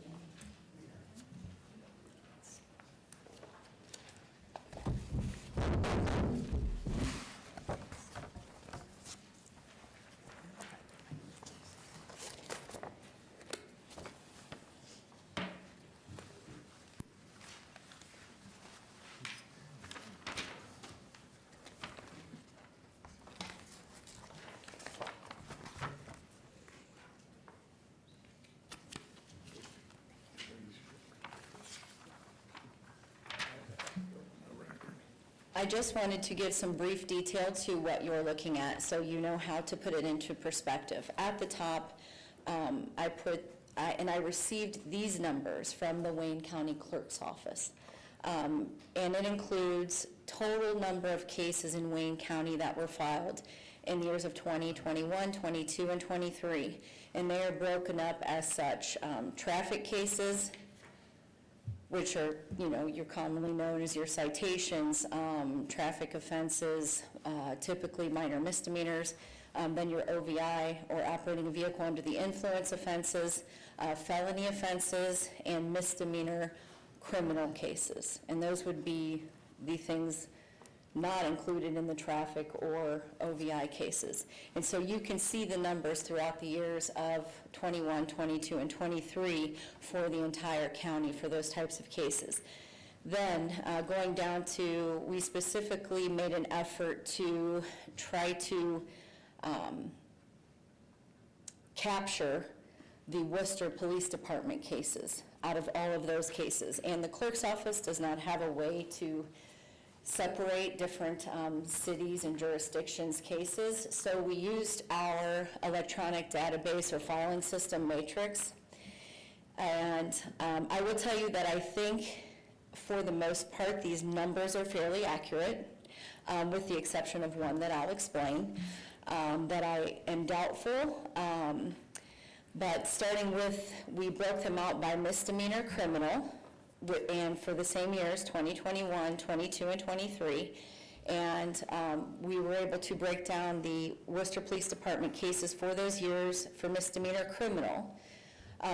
I just wanted to give some brief detail to what you're looking at, so you know how to put it into perspective. At the top, I received these numbers from the Wayne County Clerk's Office. And it includes total number of cases in Wayne County that were filed in the years of 20, 21, 22, and 23. And they are broken up as such. Traffic cases, which are, you're commonly known as your citations, traffic offenses, typically minor misdemeanors, then your OVI, or operating a vehicle under the influence offenses, felony offenses, and misdemeanor criminal cases. And those would be the things not included in the traffic or OVI cases. And so you can see the numbers throughout the years of 21, 22, and 23 for the entire county for those types of cases. Then going down to, we specifically made an effort to try to capture the Worcester Police Department cases out of all of those cases. And the clerk's office does not have a way to separate different cities and jurisdictions cases. So we used our electronic database or filing system matrix. And I will tell you that I think for the most part these numbers are fairly accurate, with the exception of one that I'll explain, that I am doubtful. But starting with, we broke them out by misdemeanor criminal, and for the same years, 2021, 22, and 23. And we were able to break down the Worcester Police Department cases for those years for misdemeanor criminal,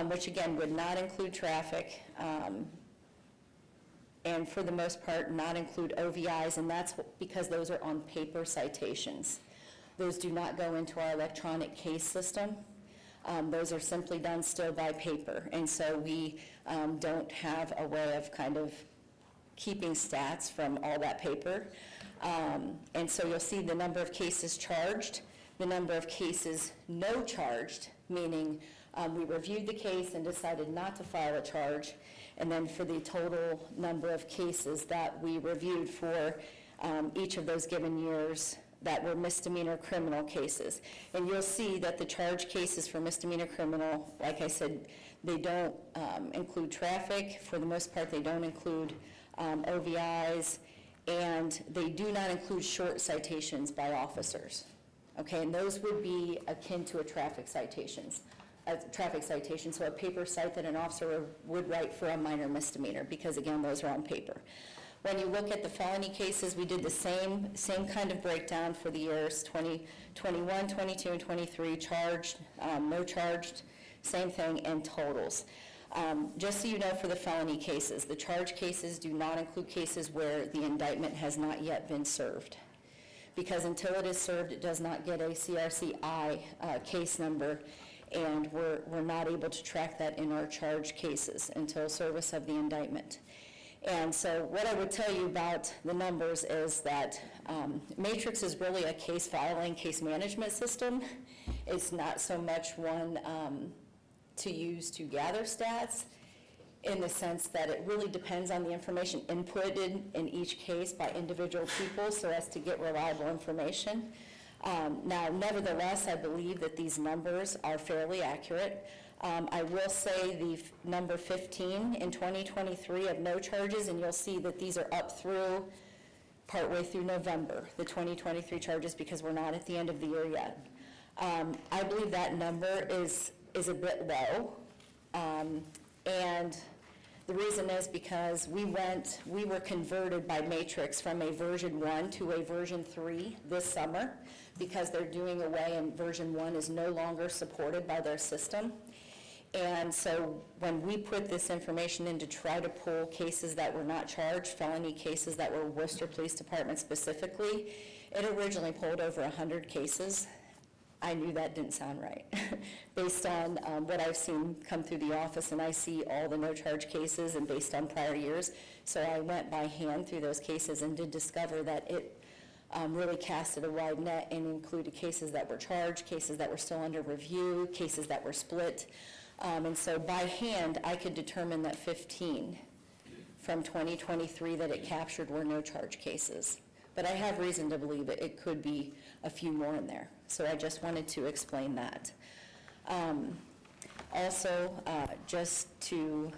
which again would not include traffic, and for the most part not include OVIs, and that's because those are on paper citations. Those do not go into our electronic case system. Those are simply done still by paper, and so we don't have a way of kind of keeping stats from all that paper. And so you'll see the number of cases charged, the number of cases no charged, meaning we reviewed the case and decided not to file a charge, and then for the total number of cases that we reviewed for each of those given years that were misdemeanor criminal cases. And you'll see that the charge cases for misdemeanor criminal, like I said, they don't include traffic. For the most part, they don't include OVIs, and they do not include short citations by officers. Okay, and those would be akin to a traffic citation, so a paper cite that an officer would write for a minor misdemeanor, because again, those are on paper. When you look at the felony cases, we did the same kind of breakdown for the years 2021, 22, and 23, charged, no charged, same thing, and totals. Just so you know, for the felony cases, the charge cases do not include cases where the indictment has not yet been served, because until it is served, it does not get a CRCI case number, and we're not able to track that in our charge cases until service of the indictment. And so what I would tell you about the numbers is that Matrix is really a case filing, case management system. It's not so much one to use to gather stats, in the sense that it really depends on the information inputted in each case by individual people so as to get reliable information. Now, nevertheless, I believe that these numbers are fairly accurate. I will say the number 15 in 2023 of no charges, and you'll see that these are up through partway through November, the 2023 charges, because we're not at the end of the year yet. I believe that number is a bit low, and The reason is because we were converted by Matrix from a version 1 to a version 3 this summer, because they're doing away and version 1 is no longer supported by their system. And so when we put this information in to try to pull cases that were not charged, felony cases that were Worcester Police Department specifically, it originally pulled over 100 cases. I knew that didn't sound right, based on what I've seen come through the office, and I see all the no-charge cases and based on prior years. So I went by hand through those cases and did discover that it really casted a wide net and included cases that were charged, cases that were still under review, cases that were split. And so by hand, I could determine that 15 from 2023 that it captured were no-charge cases. But I have reason to believe that it could be a few more in there. So I just wanted to explain that. Also, just to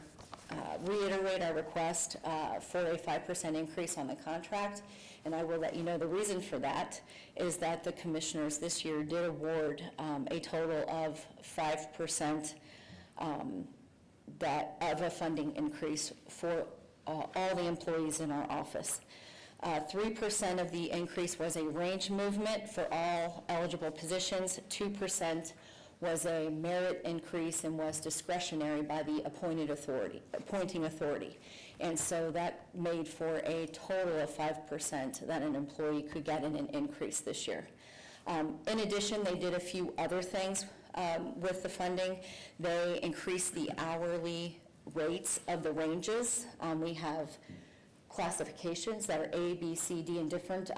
reiterate our request for a 5% increase on the contract, and I will let you know the reason for that is that the commissioners this year did award a total of 5% of a funding increase for all the employees in our office. 3% of the increase was a range movement for all eligible positions. 2% was a merit increase and was discretionary by the appointing authority. And so that made for a total of 5% that an employee could get in an increase this year. In addition, they did a few other things with the funding. They increased the hourly rates of the ranges. We have classifications that are A, B, C, D, and different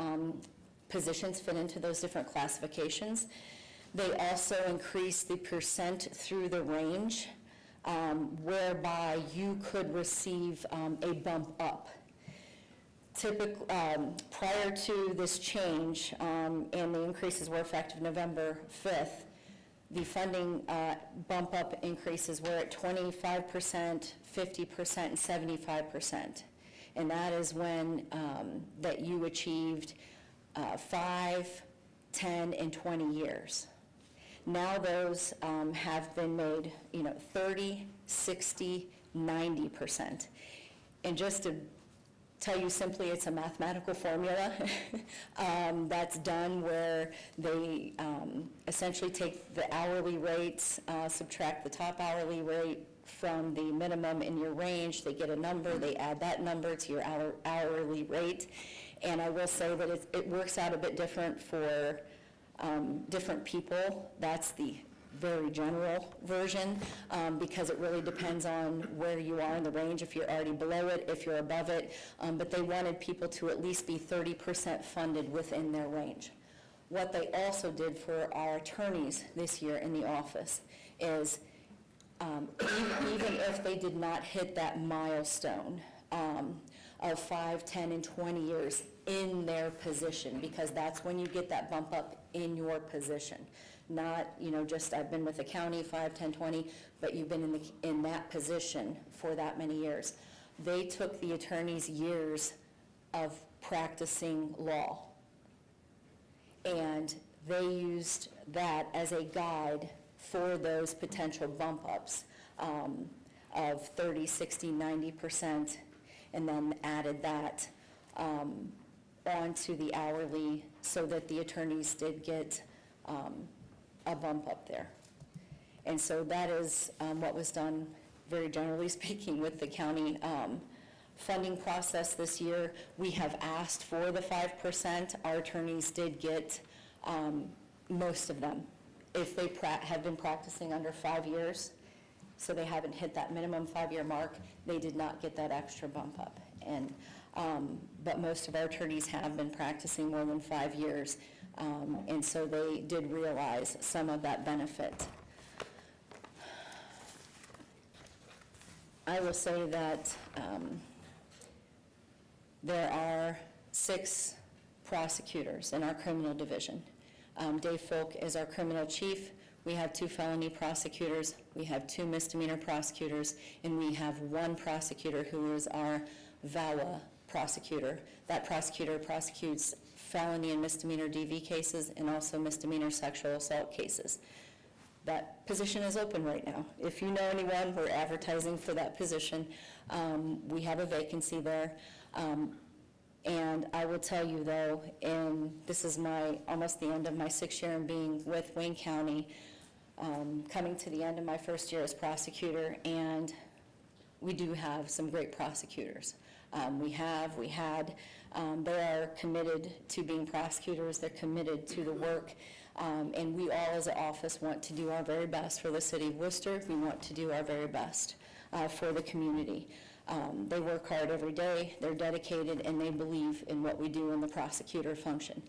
positions fit into those different classifications. They also increased the percent through the range, whereby you could receive a bump up. Prior to this change, and the increases were effective November 5th, the funding bump up increases were at 25%, 50%, and 75%. And that is when that you achieved 5, 10, and 20 years. Now those have been made, 30, 60, 90%. And just to tell you simply, it's a mathematical formula that's done where they essentially take the hourly rates, subtract the top hourly rate from the minimum in your range. They get a number, they add that number to your hourly rate. And I will say that it works out a bit different for different people. That's the very general version, because it really depends on where you are in the range, if you're already below it, if you're above it. But they wanted people to at least be 30% funded within their range. What they also did for our attorneys this year in the office is even if they did not hit that milestone of 5, 10, and 20 years in their position, because that's when you get that bump up in your position. Not, just I've been with the county 5, 10, 20, but you've been in that position for that many years. They took the attorney's years of practicing law, and they used that as a guide for those potential bump ups of 30, 60, 90%, and then added that onto the hourly so that the attorneys did get a bump up there. And so that is what was done, very generally speaking, with the county funding process this year. We have asked for the 5%. Our attorneys did get most of them. If they have been practicing under 5 years, so they haven't hit that minimum 5-year mark, they did not get that extra bump up. And but most of our attorneys have been practicing more than 5 years, and so they did realize some of that benefit. I will say that there are 6 prosecutors in our criminal division. Dave Folk is our criminal chief. We have 2 felony prosecutors. We have 2 misdemeanor prosecutors, and we have 1 prosecutor who is our VAWA prosecutor. That prosecutor prosecutes felony and misdemeanor DV cases and also misdemeanor sexual assault cases. that position is open right now. If you know anyone, we're advertising for that position. We have a vacancy there. And I will tell you though, and this is almost the end of my 6th year in being with Wayne County, coming to the end of my first year as prosecutor, and we do have some great prosecutors. We had, they are committed to being prosecutors, they're committed to the work, and we all as an office want to do our very best for the city of Worcester. We want to do our very best for the community. They work hard every day, they're dedicated, and they believe in what we do in the prosecutor function.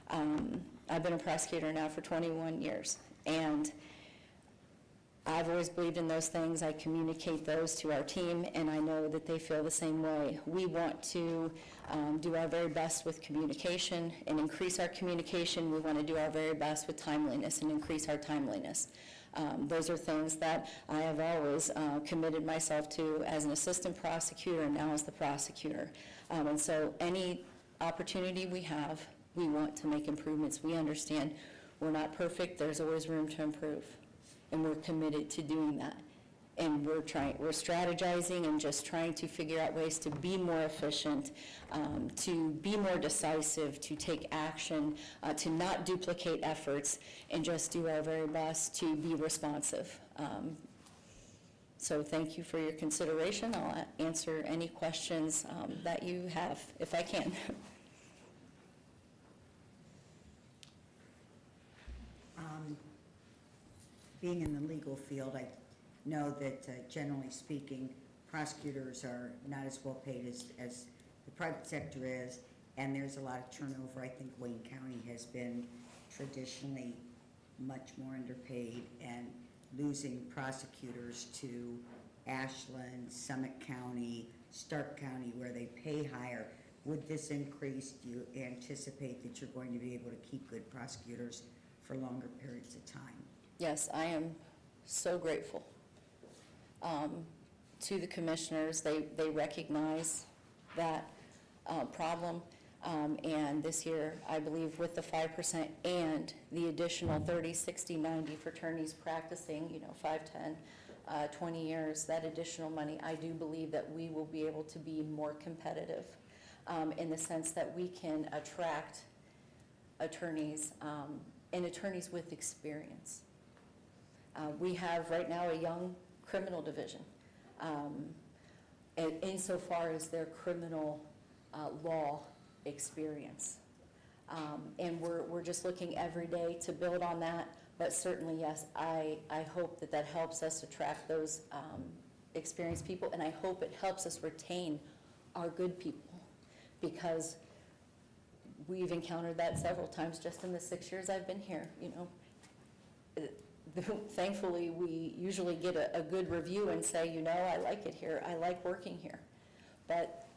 I've been a prosecutor now for 21 years, and I've always believed in those things. I communicate those to our team, and I know that they feel the same way. We want to do our very best with communication and increase our communication. We want to do our very best with timeliness and increase our timeliness. Those are things that I have always committed myself to as an assistant prosecutor and now as the prosecutor. And so any opportunity we have, we want to make improvements. We understand we're not perfect. There's always room to improve. And we're committed to doing that. And we're strategizing and just trying to figure out ways to be more efficient, to be more decisive, to take action, to not duplicate efforts, and just do our very best to be responsive. So thank you for your consideration. I'll answer any questions that you have, if I can. Being in the legal field, I know that generally speaking, prosecutors are not as well paid as the private sector is, and there's a lot of turnover. I think Wayne County has been traditionally much more underpaid, and losing prosecutors to Ashland, Summit County, Stark County, where they pay higher. Would this increase, do you anticipate that you're going to be able to keep good prosecutors for longer periods of time? Yes, I am so grateful to the commissioners. They recognize that problem. And this year, I believe with the 5% and the additional 30, 60, 90 fraternities practicing, 5, 10, 20 years, that additional money, I do believe that we will be able to be more competitive in the sense that we can attract attorneys and attorneys with experience. We have right now a young criminal division, insofar as their criminal law experience. And we're just looking every day to build on that, but certainly, yes, I hope that helps us attract those experienced people, and I hope it helps us retain our good people, because we've encountered that several times just in the 6 years I've been here, Thankfully, we usually get a good review and say, I like it here, I like working here. But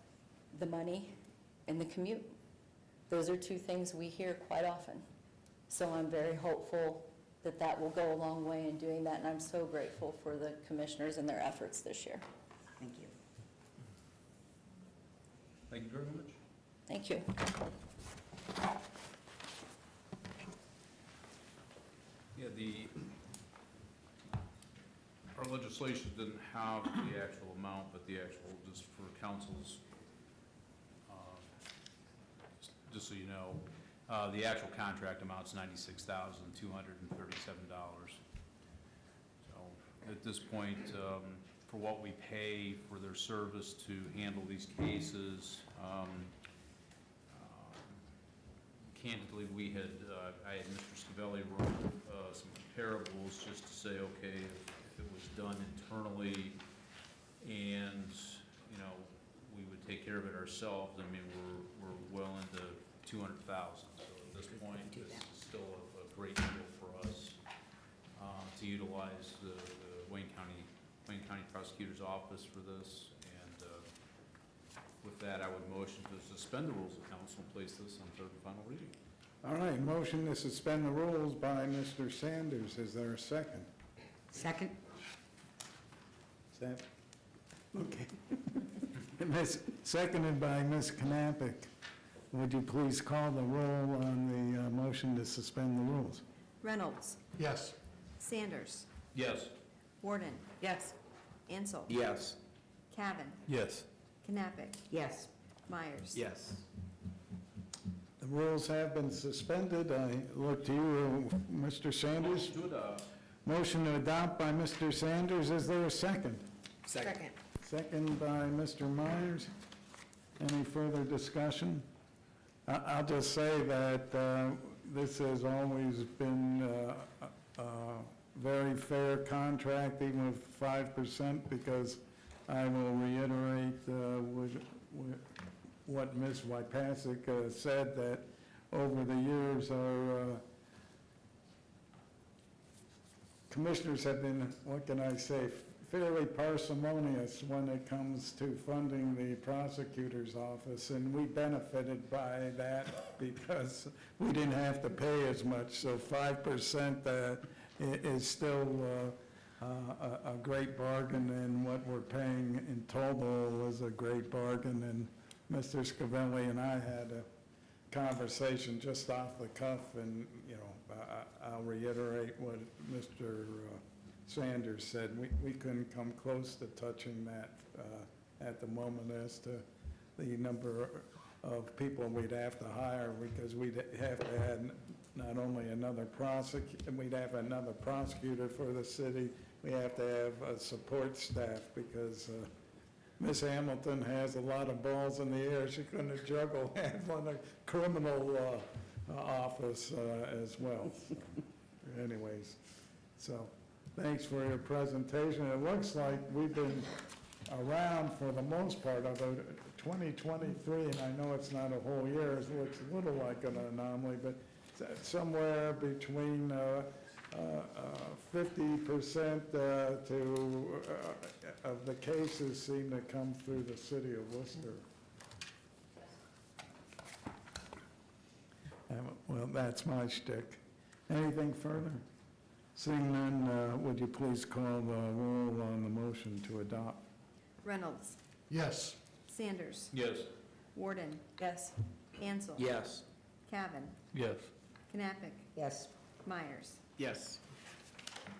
the money and the commute, those are two things we hear quite often. So I'm very hopeful that will go a long way in doing that, and I'm so grateful for the commissioners and their efforts this year. Thank you. Thank you very much. Thank you. Yeah, our legislation didn't have the actual amount, but the actual, just for council's, just so you know, the actual contract amount's $96,237. So at this point, for what we pay for their service to handle these cases, candidly, I had Mr. Scavelli run some comparables just to say, okay, if it was done internally and, we would take care of it ourselves, I mean, we're well into 200,000. So at this point, this is still a great deal for us to utilize the Wayne County Prosecutor's Office for this. And with that, I would motion to suspend the rules of council and place this on third and final reading. All right, motion to suspend the rules by Mr. Sanders. Is there a second? Second? Okay. Seconded by Ms. Knappich. Would you please call the roll on the motion to suspend the rules? Reynolds. Yes. Sanders. Yes. Warden. Yes. Ansel. Yes. Cavan. Yes. Knappich. Yes. Myers. Yes. The rules have been suspended. I look to you, Mr. Sanders. To adopt. Motion to adopt by Mr. Sanders. Is there a second? Second. Second by Mr. Myers. Any further discussion? I'll just say that this has always been a very fair contract, even with 5%, because I will reiterate what Ms. Wypasek said, that over the years, our commissioners have been, what can I say, fairly parsimonious when it comes to funding the prosecutor's office, and we benefited by that because we didn't have to pay as much. So 5% is still a great bargain, and what we're paying in total is a great bargain. And Mr. Scavelli and I had a conversation just off the cuff, and, you know, I'll reiterate what Mr. Sanders said. We couldn't come close to touching that at the moment as to the number of people we'd have to hire, because we'd have to add not only another we'd have another prosecutor for the city, we have to have a support staff, because Ms. Hamilton has a lot of balls in the air. She couldn't juggle handling a criminal office as well. Anyways, so thanks for your presentation. It looks like we've been around for the most part of 2023, and I know it's not a whole year. It looks a little like an anomaly, but somewhere between 50% of the cases seem to come through the city of Worcester. Well, that's my shtick. Anything further? Seeing none, would you please call the roll on the motion to adopt? Reynolds. Yes. Sanders. Yes. Warden. Yes. Ansel. Yes. Cavan. Yes. Knappich. Yes. Myers. Yes.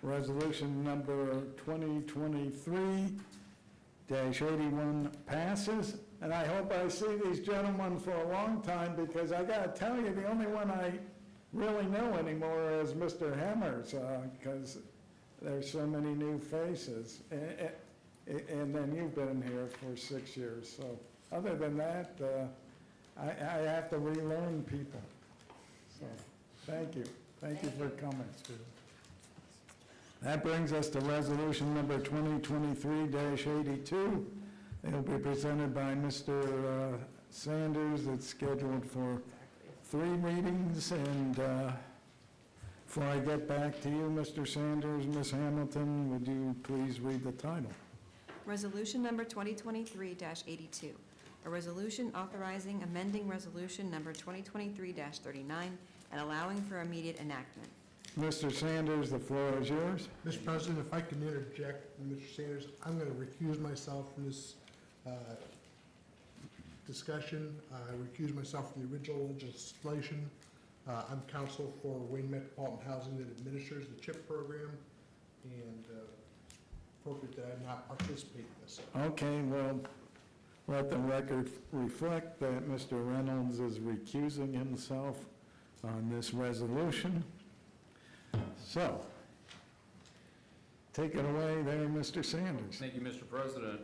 Resolution number 2023-81 passes, and I hope I see these gentlemen for a long time, because I gotta tell you, the only one I really know anymore is Mr. Hemmers, because there's so many new faces. And then you've been here for 6 years, so other than that, I have to relearn people. So, thank you. Thank you for coming. That brings us to resolution number 2023-82. It'll be presented by Mr. Sanders. It's scheduled for 3 readings, and before I get back to you, Mr. Sanders, Ms. Hamilton, would you please read the title? Resolution number 2023-82, a resolution authorizing amending resolution number 2023-39 and allowing for immediate enactment. Mr. Sanders, the floor is yours. Mr. President, if I can interject, Mr. Sanders, I'm going to recuse myself from this discussion. I recuse myself from the original legislation. I'm counsel for Wayne Metropolitan Housing that administers the CHIP program, and appropriate that I not participate in this. Okay, well, let the record reflect that Mr. Reynolds is recusing himself on this resolution. So, take it away there, Mr. Sanders. Thank you, Mr. President.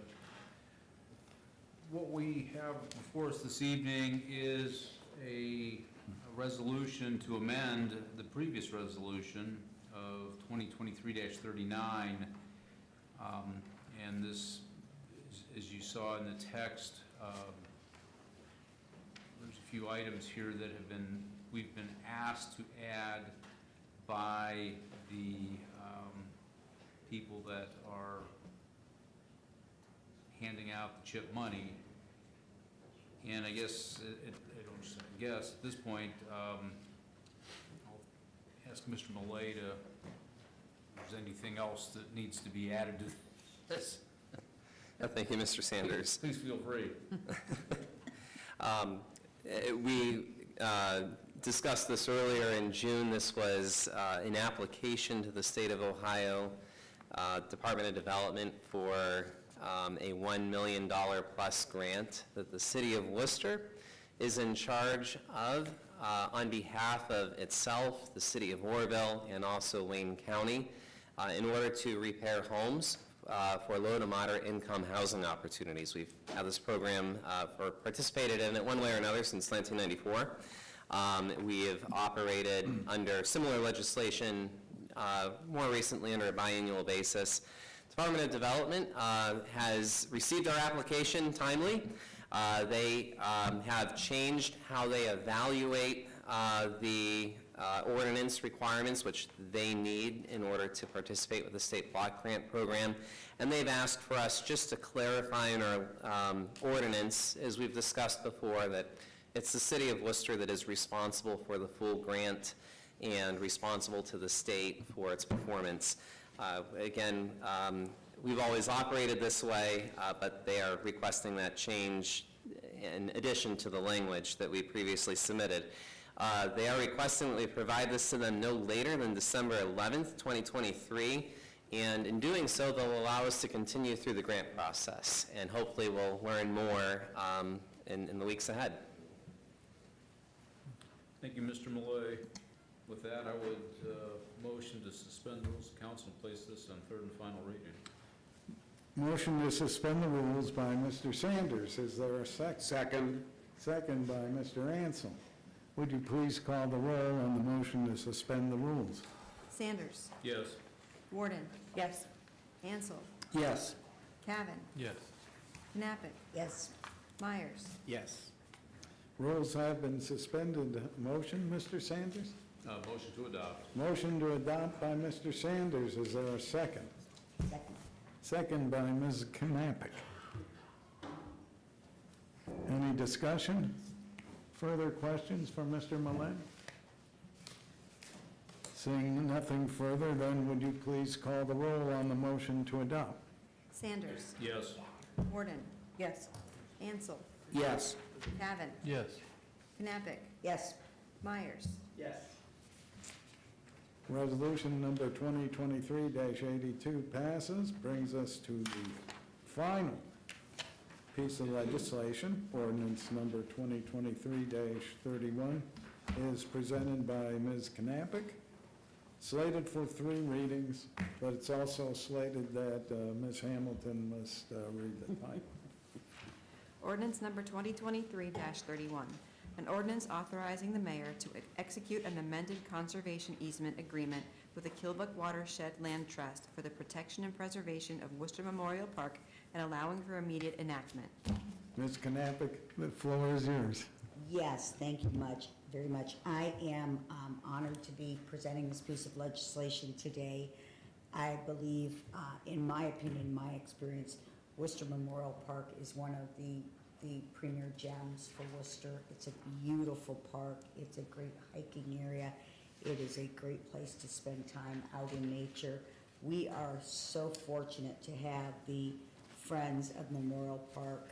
What we have before us this evening is a resolution to amend the previous resolution of 2023-39. And this, as you saw in the text, there's a few items here that we've been asked to add by the people that are handing out the CHIP money. And I guess, at this point, I'll ask Mr. Millay if there's anything else that needs to be added to this. Thank you, Mr. Sanders. Please feel free. We discussed this earlier in June. This was an application to the State of Ohio Department of Development for a $1 million plus grant that the City of Worcester is in charge of on behalf of itself, the City of Oroville, and also Wayne County in order to repair homes for low to moderate income housing opportunities. We've had this program participated in it one way or another since 1994. We have operated under similar legislation more recently under a biannual basis. Department of Development has received our application timely. They have changed how they evaluate the ordinance requirements, which they need in order to participate with the state block grant program. And they've asked for us just to clarify in our ordinance, as we've discussed before, that it's the City of Worcester that is responsible for the full grant and responsible to the state for its performance. Again, we've always operated this way, but they are requesting that change in addition to the language that we previously submitted. They are requesting that we provide this to them no later than December 11th, 2023, and in doing so, they'll allow us to continue through the grant process, and hopefully we'll learn more in the weeks ahead. Thank you, Mr. Malloy. With that, I would motion to suspend the rules of council and place this on third and final reading. Motion to suspend the rules by Mr. Sanders. Is there a second? Second. Second by Mr. Ansel. Would you please call the roll on the motion to suspend the rules? Sanders. Yes. Warden. Yes. Ansel. Yes. Cavan. Yes. Knappich. Yes. Myers. Yes. Rules have been suspended. Motion, Mr. Sanders? Motion to adopt. Motion to adopt by Mr. Sanders. Is there a second? Second. Second by Ms. Knappich. Any discussion? Further questions for Mr. Millet? Seeing nothing further, then would you please call the roll on the motion to adopt? Sanders. Yes. Warden. Yes. Ansel. Yes. Cavan. Yes. Knappich. Yes. Myers. Yes. Resolution number 2023-82 passes, brings us to the final piece of legislation. Ordinance number 2023-31 is presented by Ms. Knappich, slated for 3 readings, but it's also slated that Ms. Hamilton must read the title. Ordinance number 2023-31, an ordinance authorizing the mayor to execute an amended conservation easement agreement with the Killbuck Watershed Land Trust for the protection and preservation of Worcester Memorial Park and allowing for immediate enactment. Ms. Knappich, the floor is yours. Yes, thank you very much. I am honored to be presenting this piece of legislation today. I believe, in my opinion, my experience, Worcester Memorial Park is one of the premier gems for Worcester. It's a beautiful park. It's a great hiking area. It is a great place to spend time out in nature. We are so fortunate to have the Friends of Memorial Park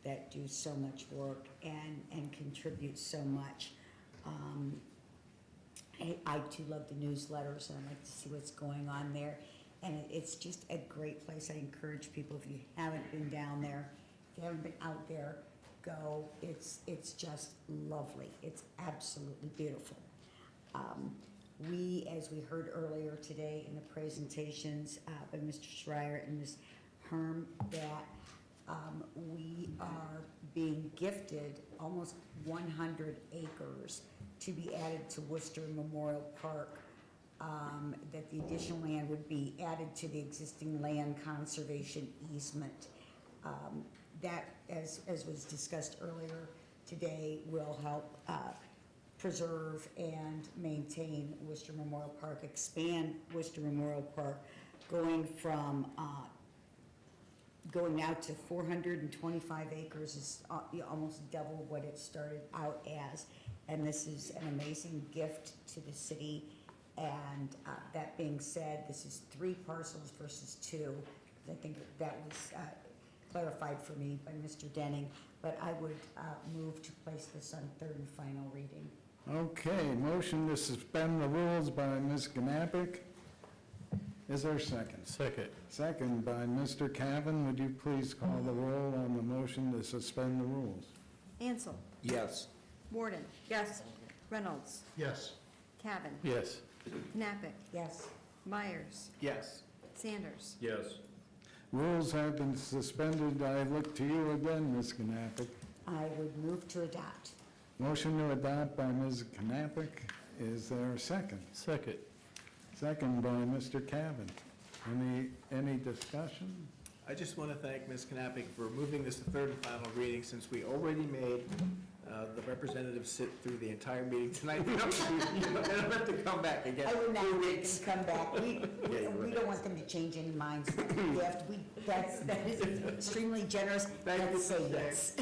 that do so much work and contribute so much. I too love the newsletters, and I like to see what's going on there. And it's just a great place. I encourage people, if you haven't been down there, if you haven't been out there, go. It's just lovely. It's absolutely beautiful. We, as we heard earlier today in the presentations by Mr. Schreier and Ms. Herm, that we are being gifted almost 100 acres to be added to Worcester Memorial Park, that the additional land would be added to the existing land conservation easement. That, as was discussed earlier today, will help preserve and maintain Worcester Memorial Park, expand Worcester Memorial Park, going now to 425 acres is almost double what it started out as. And this is an amazing gift to the city. And that being said, this is 3 parcels versus 2. I think that was clarified for me by Mr. Denning. But I would move to place this on third and final reading. Okay, motion to suspend the rules by Ms. Knappich. Is there a second? Second. Second by Mr. Cavan. Would you please call the roll on the motion to suspend the rules? Ansel, Yes. Warden, Yes. Reynolds, Yes. Cavan, Yes. Knappich, Yes. Myers, Yes. Sanders. Yes. Rules have been suspended. I look to you again, Ms. Knappich. I would move to adopt. Motion to adopt by Ms. Knappich. Is there a second? Second. Second by Mr. Cavan. Any discussion? I just want to thank Ms. Knappich for moving this to third and final reading, since we already made the representatives sit through the entire meeting tonight. They don't have to come back again. I would not make them come back. We don't want them to change any minds. That is extremely generous. Let's say yes.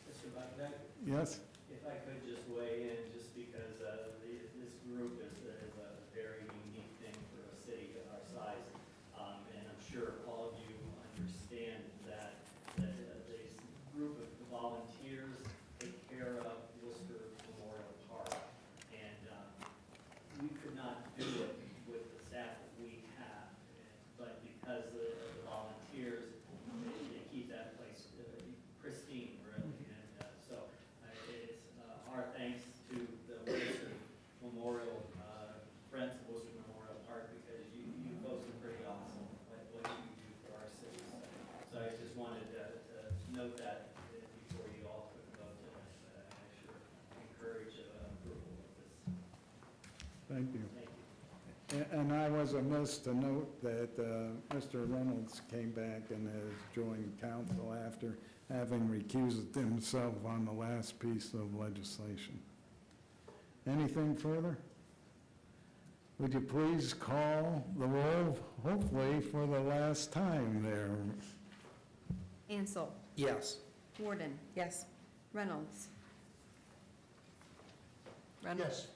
Mr. Buckbeck, Yes? if I could just weigh in, just because this group is a very unique thing for a city our size. And I'm sure all of you understand that this group of volunteers take care of Worcester Memorial Park. And we could not do it with the staff that we have, but because of the volunteers, they keep that place pristine, really. And so it's our thanks to the Worcester Memorial, Friends of Worcester Memorial Park, because you folks are pretty awesome, what you do for our city. So I just wanted to note that before you all took a vote tonight, but I sure encourage approval of this. Thank you. Thank you. And I was amiss to note that Mr. Reynolds came back and has joined council after having recused himself on the last piece of legislation. Anything further? Would you please call the roll, hopefully for the last time there? Ansel, Yes. Warden, Yes. Reynolds. Yes.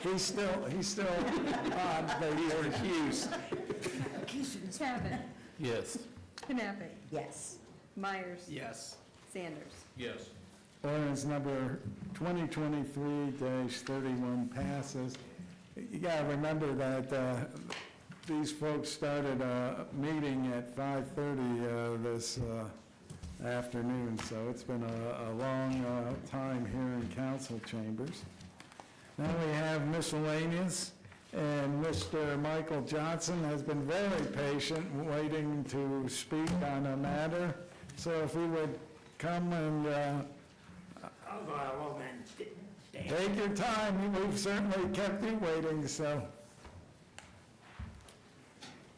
He's still on, but he refused. Cavan, Yes. Knappich, Yes. Myers, Yes. Sanders. Yes. Ordinance number 2023-31 passes. You gotta remember that these folks started a meeting at 5:30 this afternoon, so it's been a long time here in council chambers. Now we have miscellaneous, and Mr. Michael Johnson has been very patient, waiting to speak on a matter. So if he would come and take your time, we've certainly kept you waiting, so.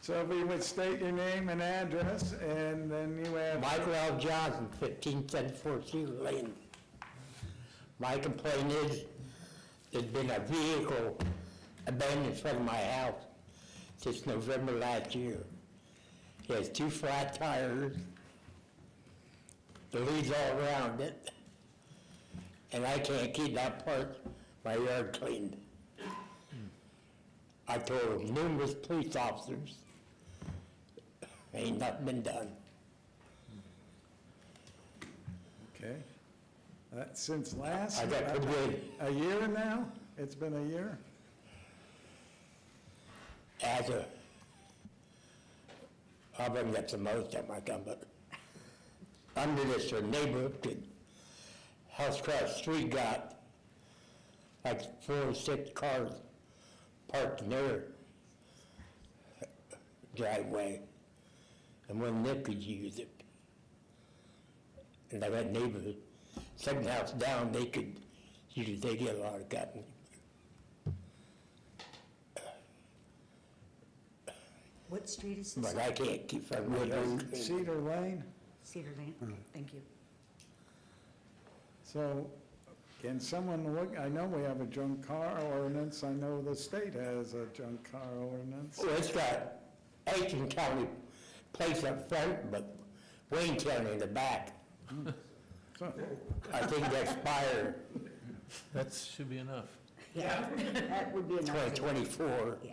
So if you would state your name and address, and then you have. Michael L. Johnson, 1574 Cedar Lane. My complaint is, there's been a vehicle abandoned in front of my house since November last year. It has 2 flat tires, the leaves all around it, and I can't keep that part of my yard cleaned. I told numerous police officers, ain't nothing been done. Okay. Since last? I got pretty good. A year now? It's been a year? I'll bring that some other time I come, but under this neighborhood, House Cross Street got like 4 or 6 cars parked in their driveway, and one of them could use it. And I got neighborhood, second house down, they could use it, they get a lot of cotton. What street is this? But I can't keep from wood. Cedar Lane? Cedar Lane? Thank you. So can someone look, I know we have a junk car ordinance, I know the state has a junk car ordinance. Well, it's got Aiken County place up front, but Wayne County in the back. So- I think they expired That should be enough. Yeah, that would be enough. 2024. Yeah.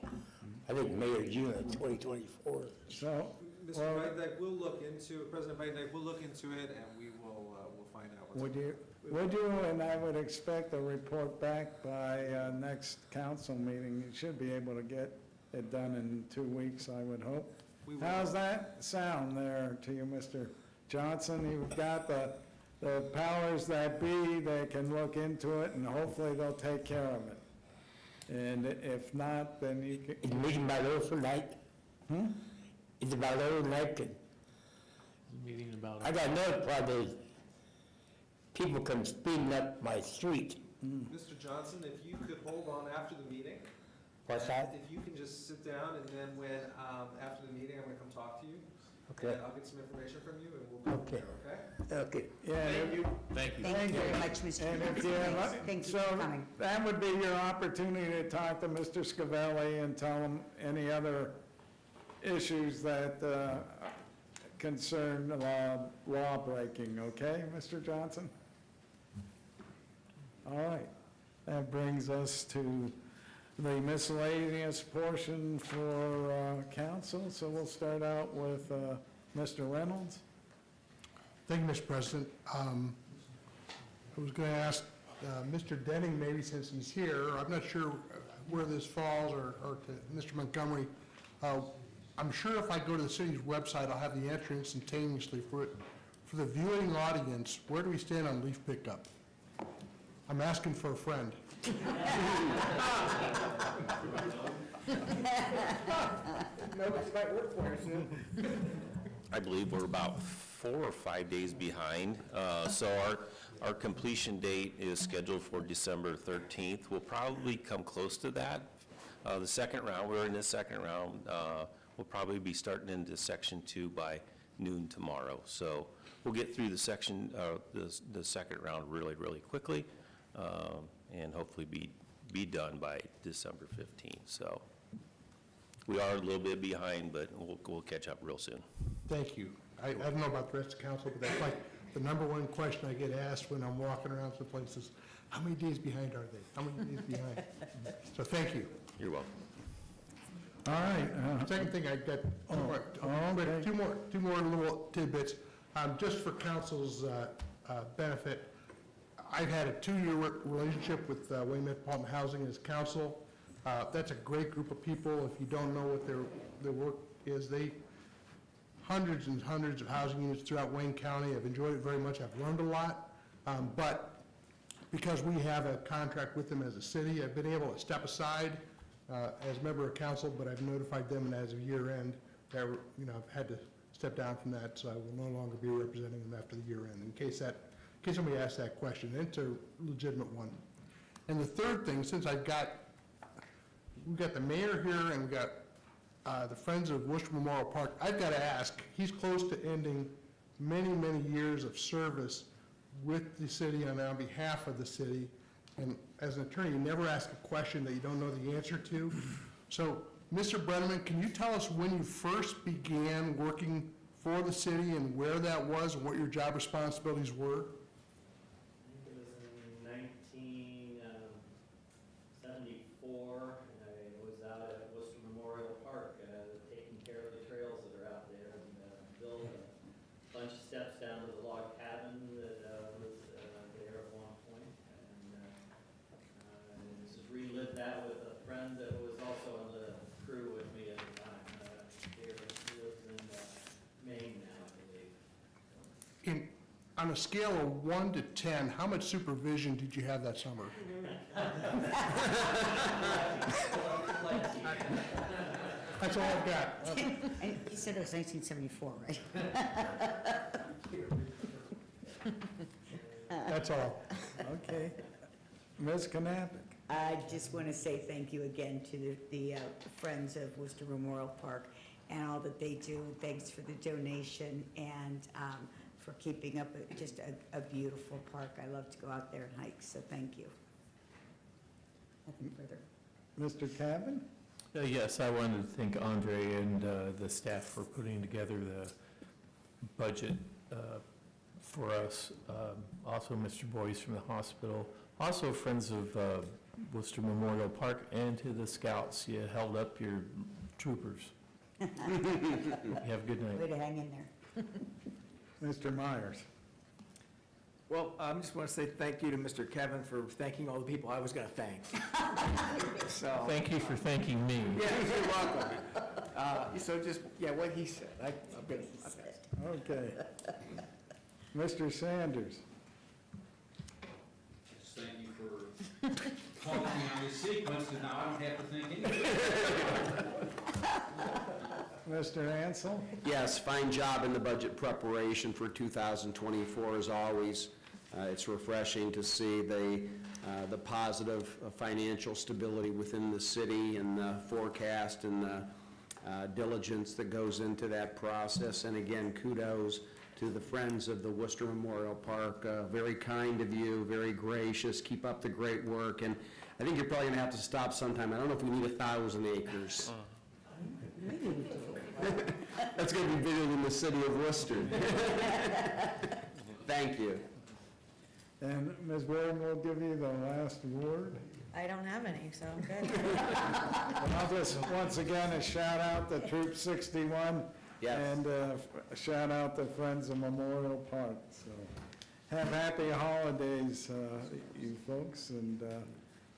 I think May or June of 2024. So Mr. Well- Weidendyke will look into, President Weidendyke will look into it, and we will, we'll find out what's. Would you, and I would expect a report back by next council meeting. You should be able to get it done in 2 weeks, I would hope. We will. How's that sound there to you, Mr. Johnson? You've got the powers that be, they can look into it, and hopefully they'll take care of it. And if not, then you can... It's meeting about overnight. It's about overnight. Meeting about. I got another problem, is people come speeding up my street. Mr. Johnson, if you could hold on after the meeting. What's that? If you can just sit down, and then when, after the meeting, I'm gonna come talk to you. Okay. And I'll get some information from you, and we'll go from Okay. there, okay? Okay. Yeah, Thank you. Thank you very much, Mr. And if you have, Thank you so for coming. that would be your opportunity to talk to Mr. Scavelli and tell him any other issues that concern law breaking, okay, Mr. Johnson? All right, that brings us to the miscellaneous portion for council, so we'll start out with Mr. Reynolds. Thank you, Mr. President. I was going to ask Mr. Denning, maybe since he's here, I'm not sure where this falls, or to Mr. Montgomery. I'm sure if I go to the city's website, I'll have the answer instantaneously for it. For the viewing audience, where do we stand on leaf pickup? I'm asking for a friend. Nobody might work for us. I believe we're about 4 or 5 days behind. So our completion date is scheduled for December 13th. We'll probably come close to that. The second round, we're in the second round. We'll probably be starting into section 2 by noon tomorrow. So we'll get through the second round really, really quickly, and hopefully be done by December 15th. So we are a little bit behind, but we'll catch up real soon. Thank you. I don't know about the rest of the council, but that's like the number one question I get asked when I'm walking around some places. How many days behind are they? How many days behind? So thank you. You're welcome. All right. Second thing, I got two more little tidbits. Just for council's benefit, I've had a 2-year relationship with Wayne Metropolitan Housing as council. That's a great group of people. If you don't know what their work is, they hundreds and hundreds of housing units throughout Wayne County. I've enjoyed it very much. I've learned a lot. But because we have a contract with them as a city, I've been able to step aside as a member of council, but I've notified them, and as of year end, that, I've had to step down from that, so I will no longer be representing them after the year end, in case somebody asks that question. It's a legitimate one. And the third thing, since we've got the mayor here, and we've got the Friends of Worcester Memorial Park, I've got to ask, he's close to ending many, many years of service with the city and on behalf of the city. And as an attorney, you never ask a question that you don't know the answer to. So, Mr. Brenneman, can you tell us when you first began working for the city and where that was and what your job responsibilities were? I think it was in 1974, and I was out at Worcester Memorial Park, taking care of the trails that are out there, and built a bunch of steps down to the log cabin that was there at one point. And this is relived that with a friend that was also on the crew with me at the time. He lives in Maine now, I believe. On a scale of 1 to 10, how much supervision did you have that summer? That's all I've got. And you said it was 1974, right? That's all. Okay. Ms. Knappich. I just want to say thank you again to the Friends of Worcester Memorial Park and all that they do. Thanks for the donation and for keeping up just a beautiful park. I love to go out there and hike, so thank you. Nothing further. Mr. Cavan? Yes, I wanted to thank Andre and the staff for putting together the budget for us. Also, Mr. Boyce from the hospital. Also, Friends of Worcester Memorial Park, and to the scouts. You held up your troopers. Have a good night. Way to hang in there. Mr. Myers. Well, I just want to say thank you to Mr. Kevin for thanking all the people I was going to thank. So. Thank you for thanking me. Yeah, you're welcome. So just, yeah, what he said, I'm going to. Okay. Mr. Sanders. Thank you for calling me on this sequence, and now I don't have to think anything. Mr. Ansel. Yes, fine job in the budget preparation for 2024 as always. It's refreshing to see the positive financial stability within the city and the forecast and the diligence that goes into that process. And again, kudos to the Friends of the Worcester Memorial Park. Very kind of you, very gracious. Keep up the great work. And I think you're probably going to have to stop sometime. I don't know if we need 1,000 acres. That's going to be bigger than the city of Worcester. Thank you. And Ms. Warren will give you the last word. I don't have any, so I'm good. And I'll just, once again, a shout out to Troop 61. Yes. And a shout out to Friends of Memorial Park. So have happy holidays, you folks, and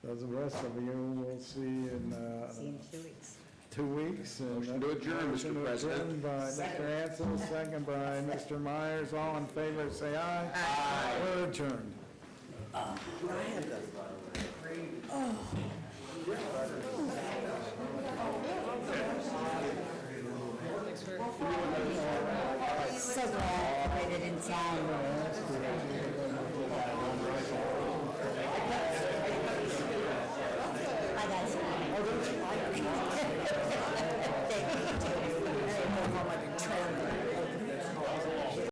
those the rest of you, we'll see in See you in 2 weeks. 2 weeks. And Motion to adjourn, Mr. motion to President. adjourn by Mr. Ansel, second by Mr. Myers. All in favor, say aye. Aye. We're adjourned. So glad I did in town. Hi, guys. Oh, don't you like it? Thank you.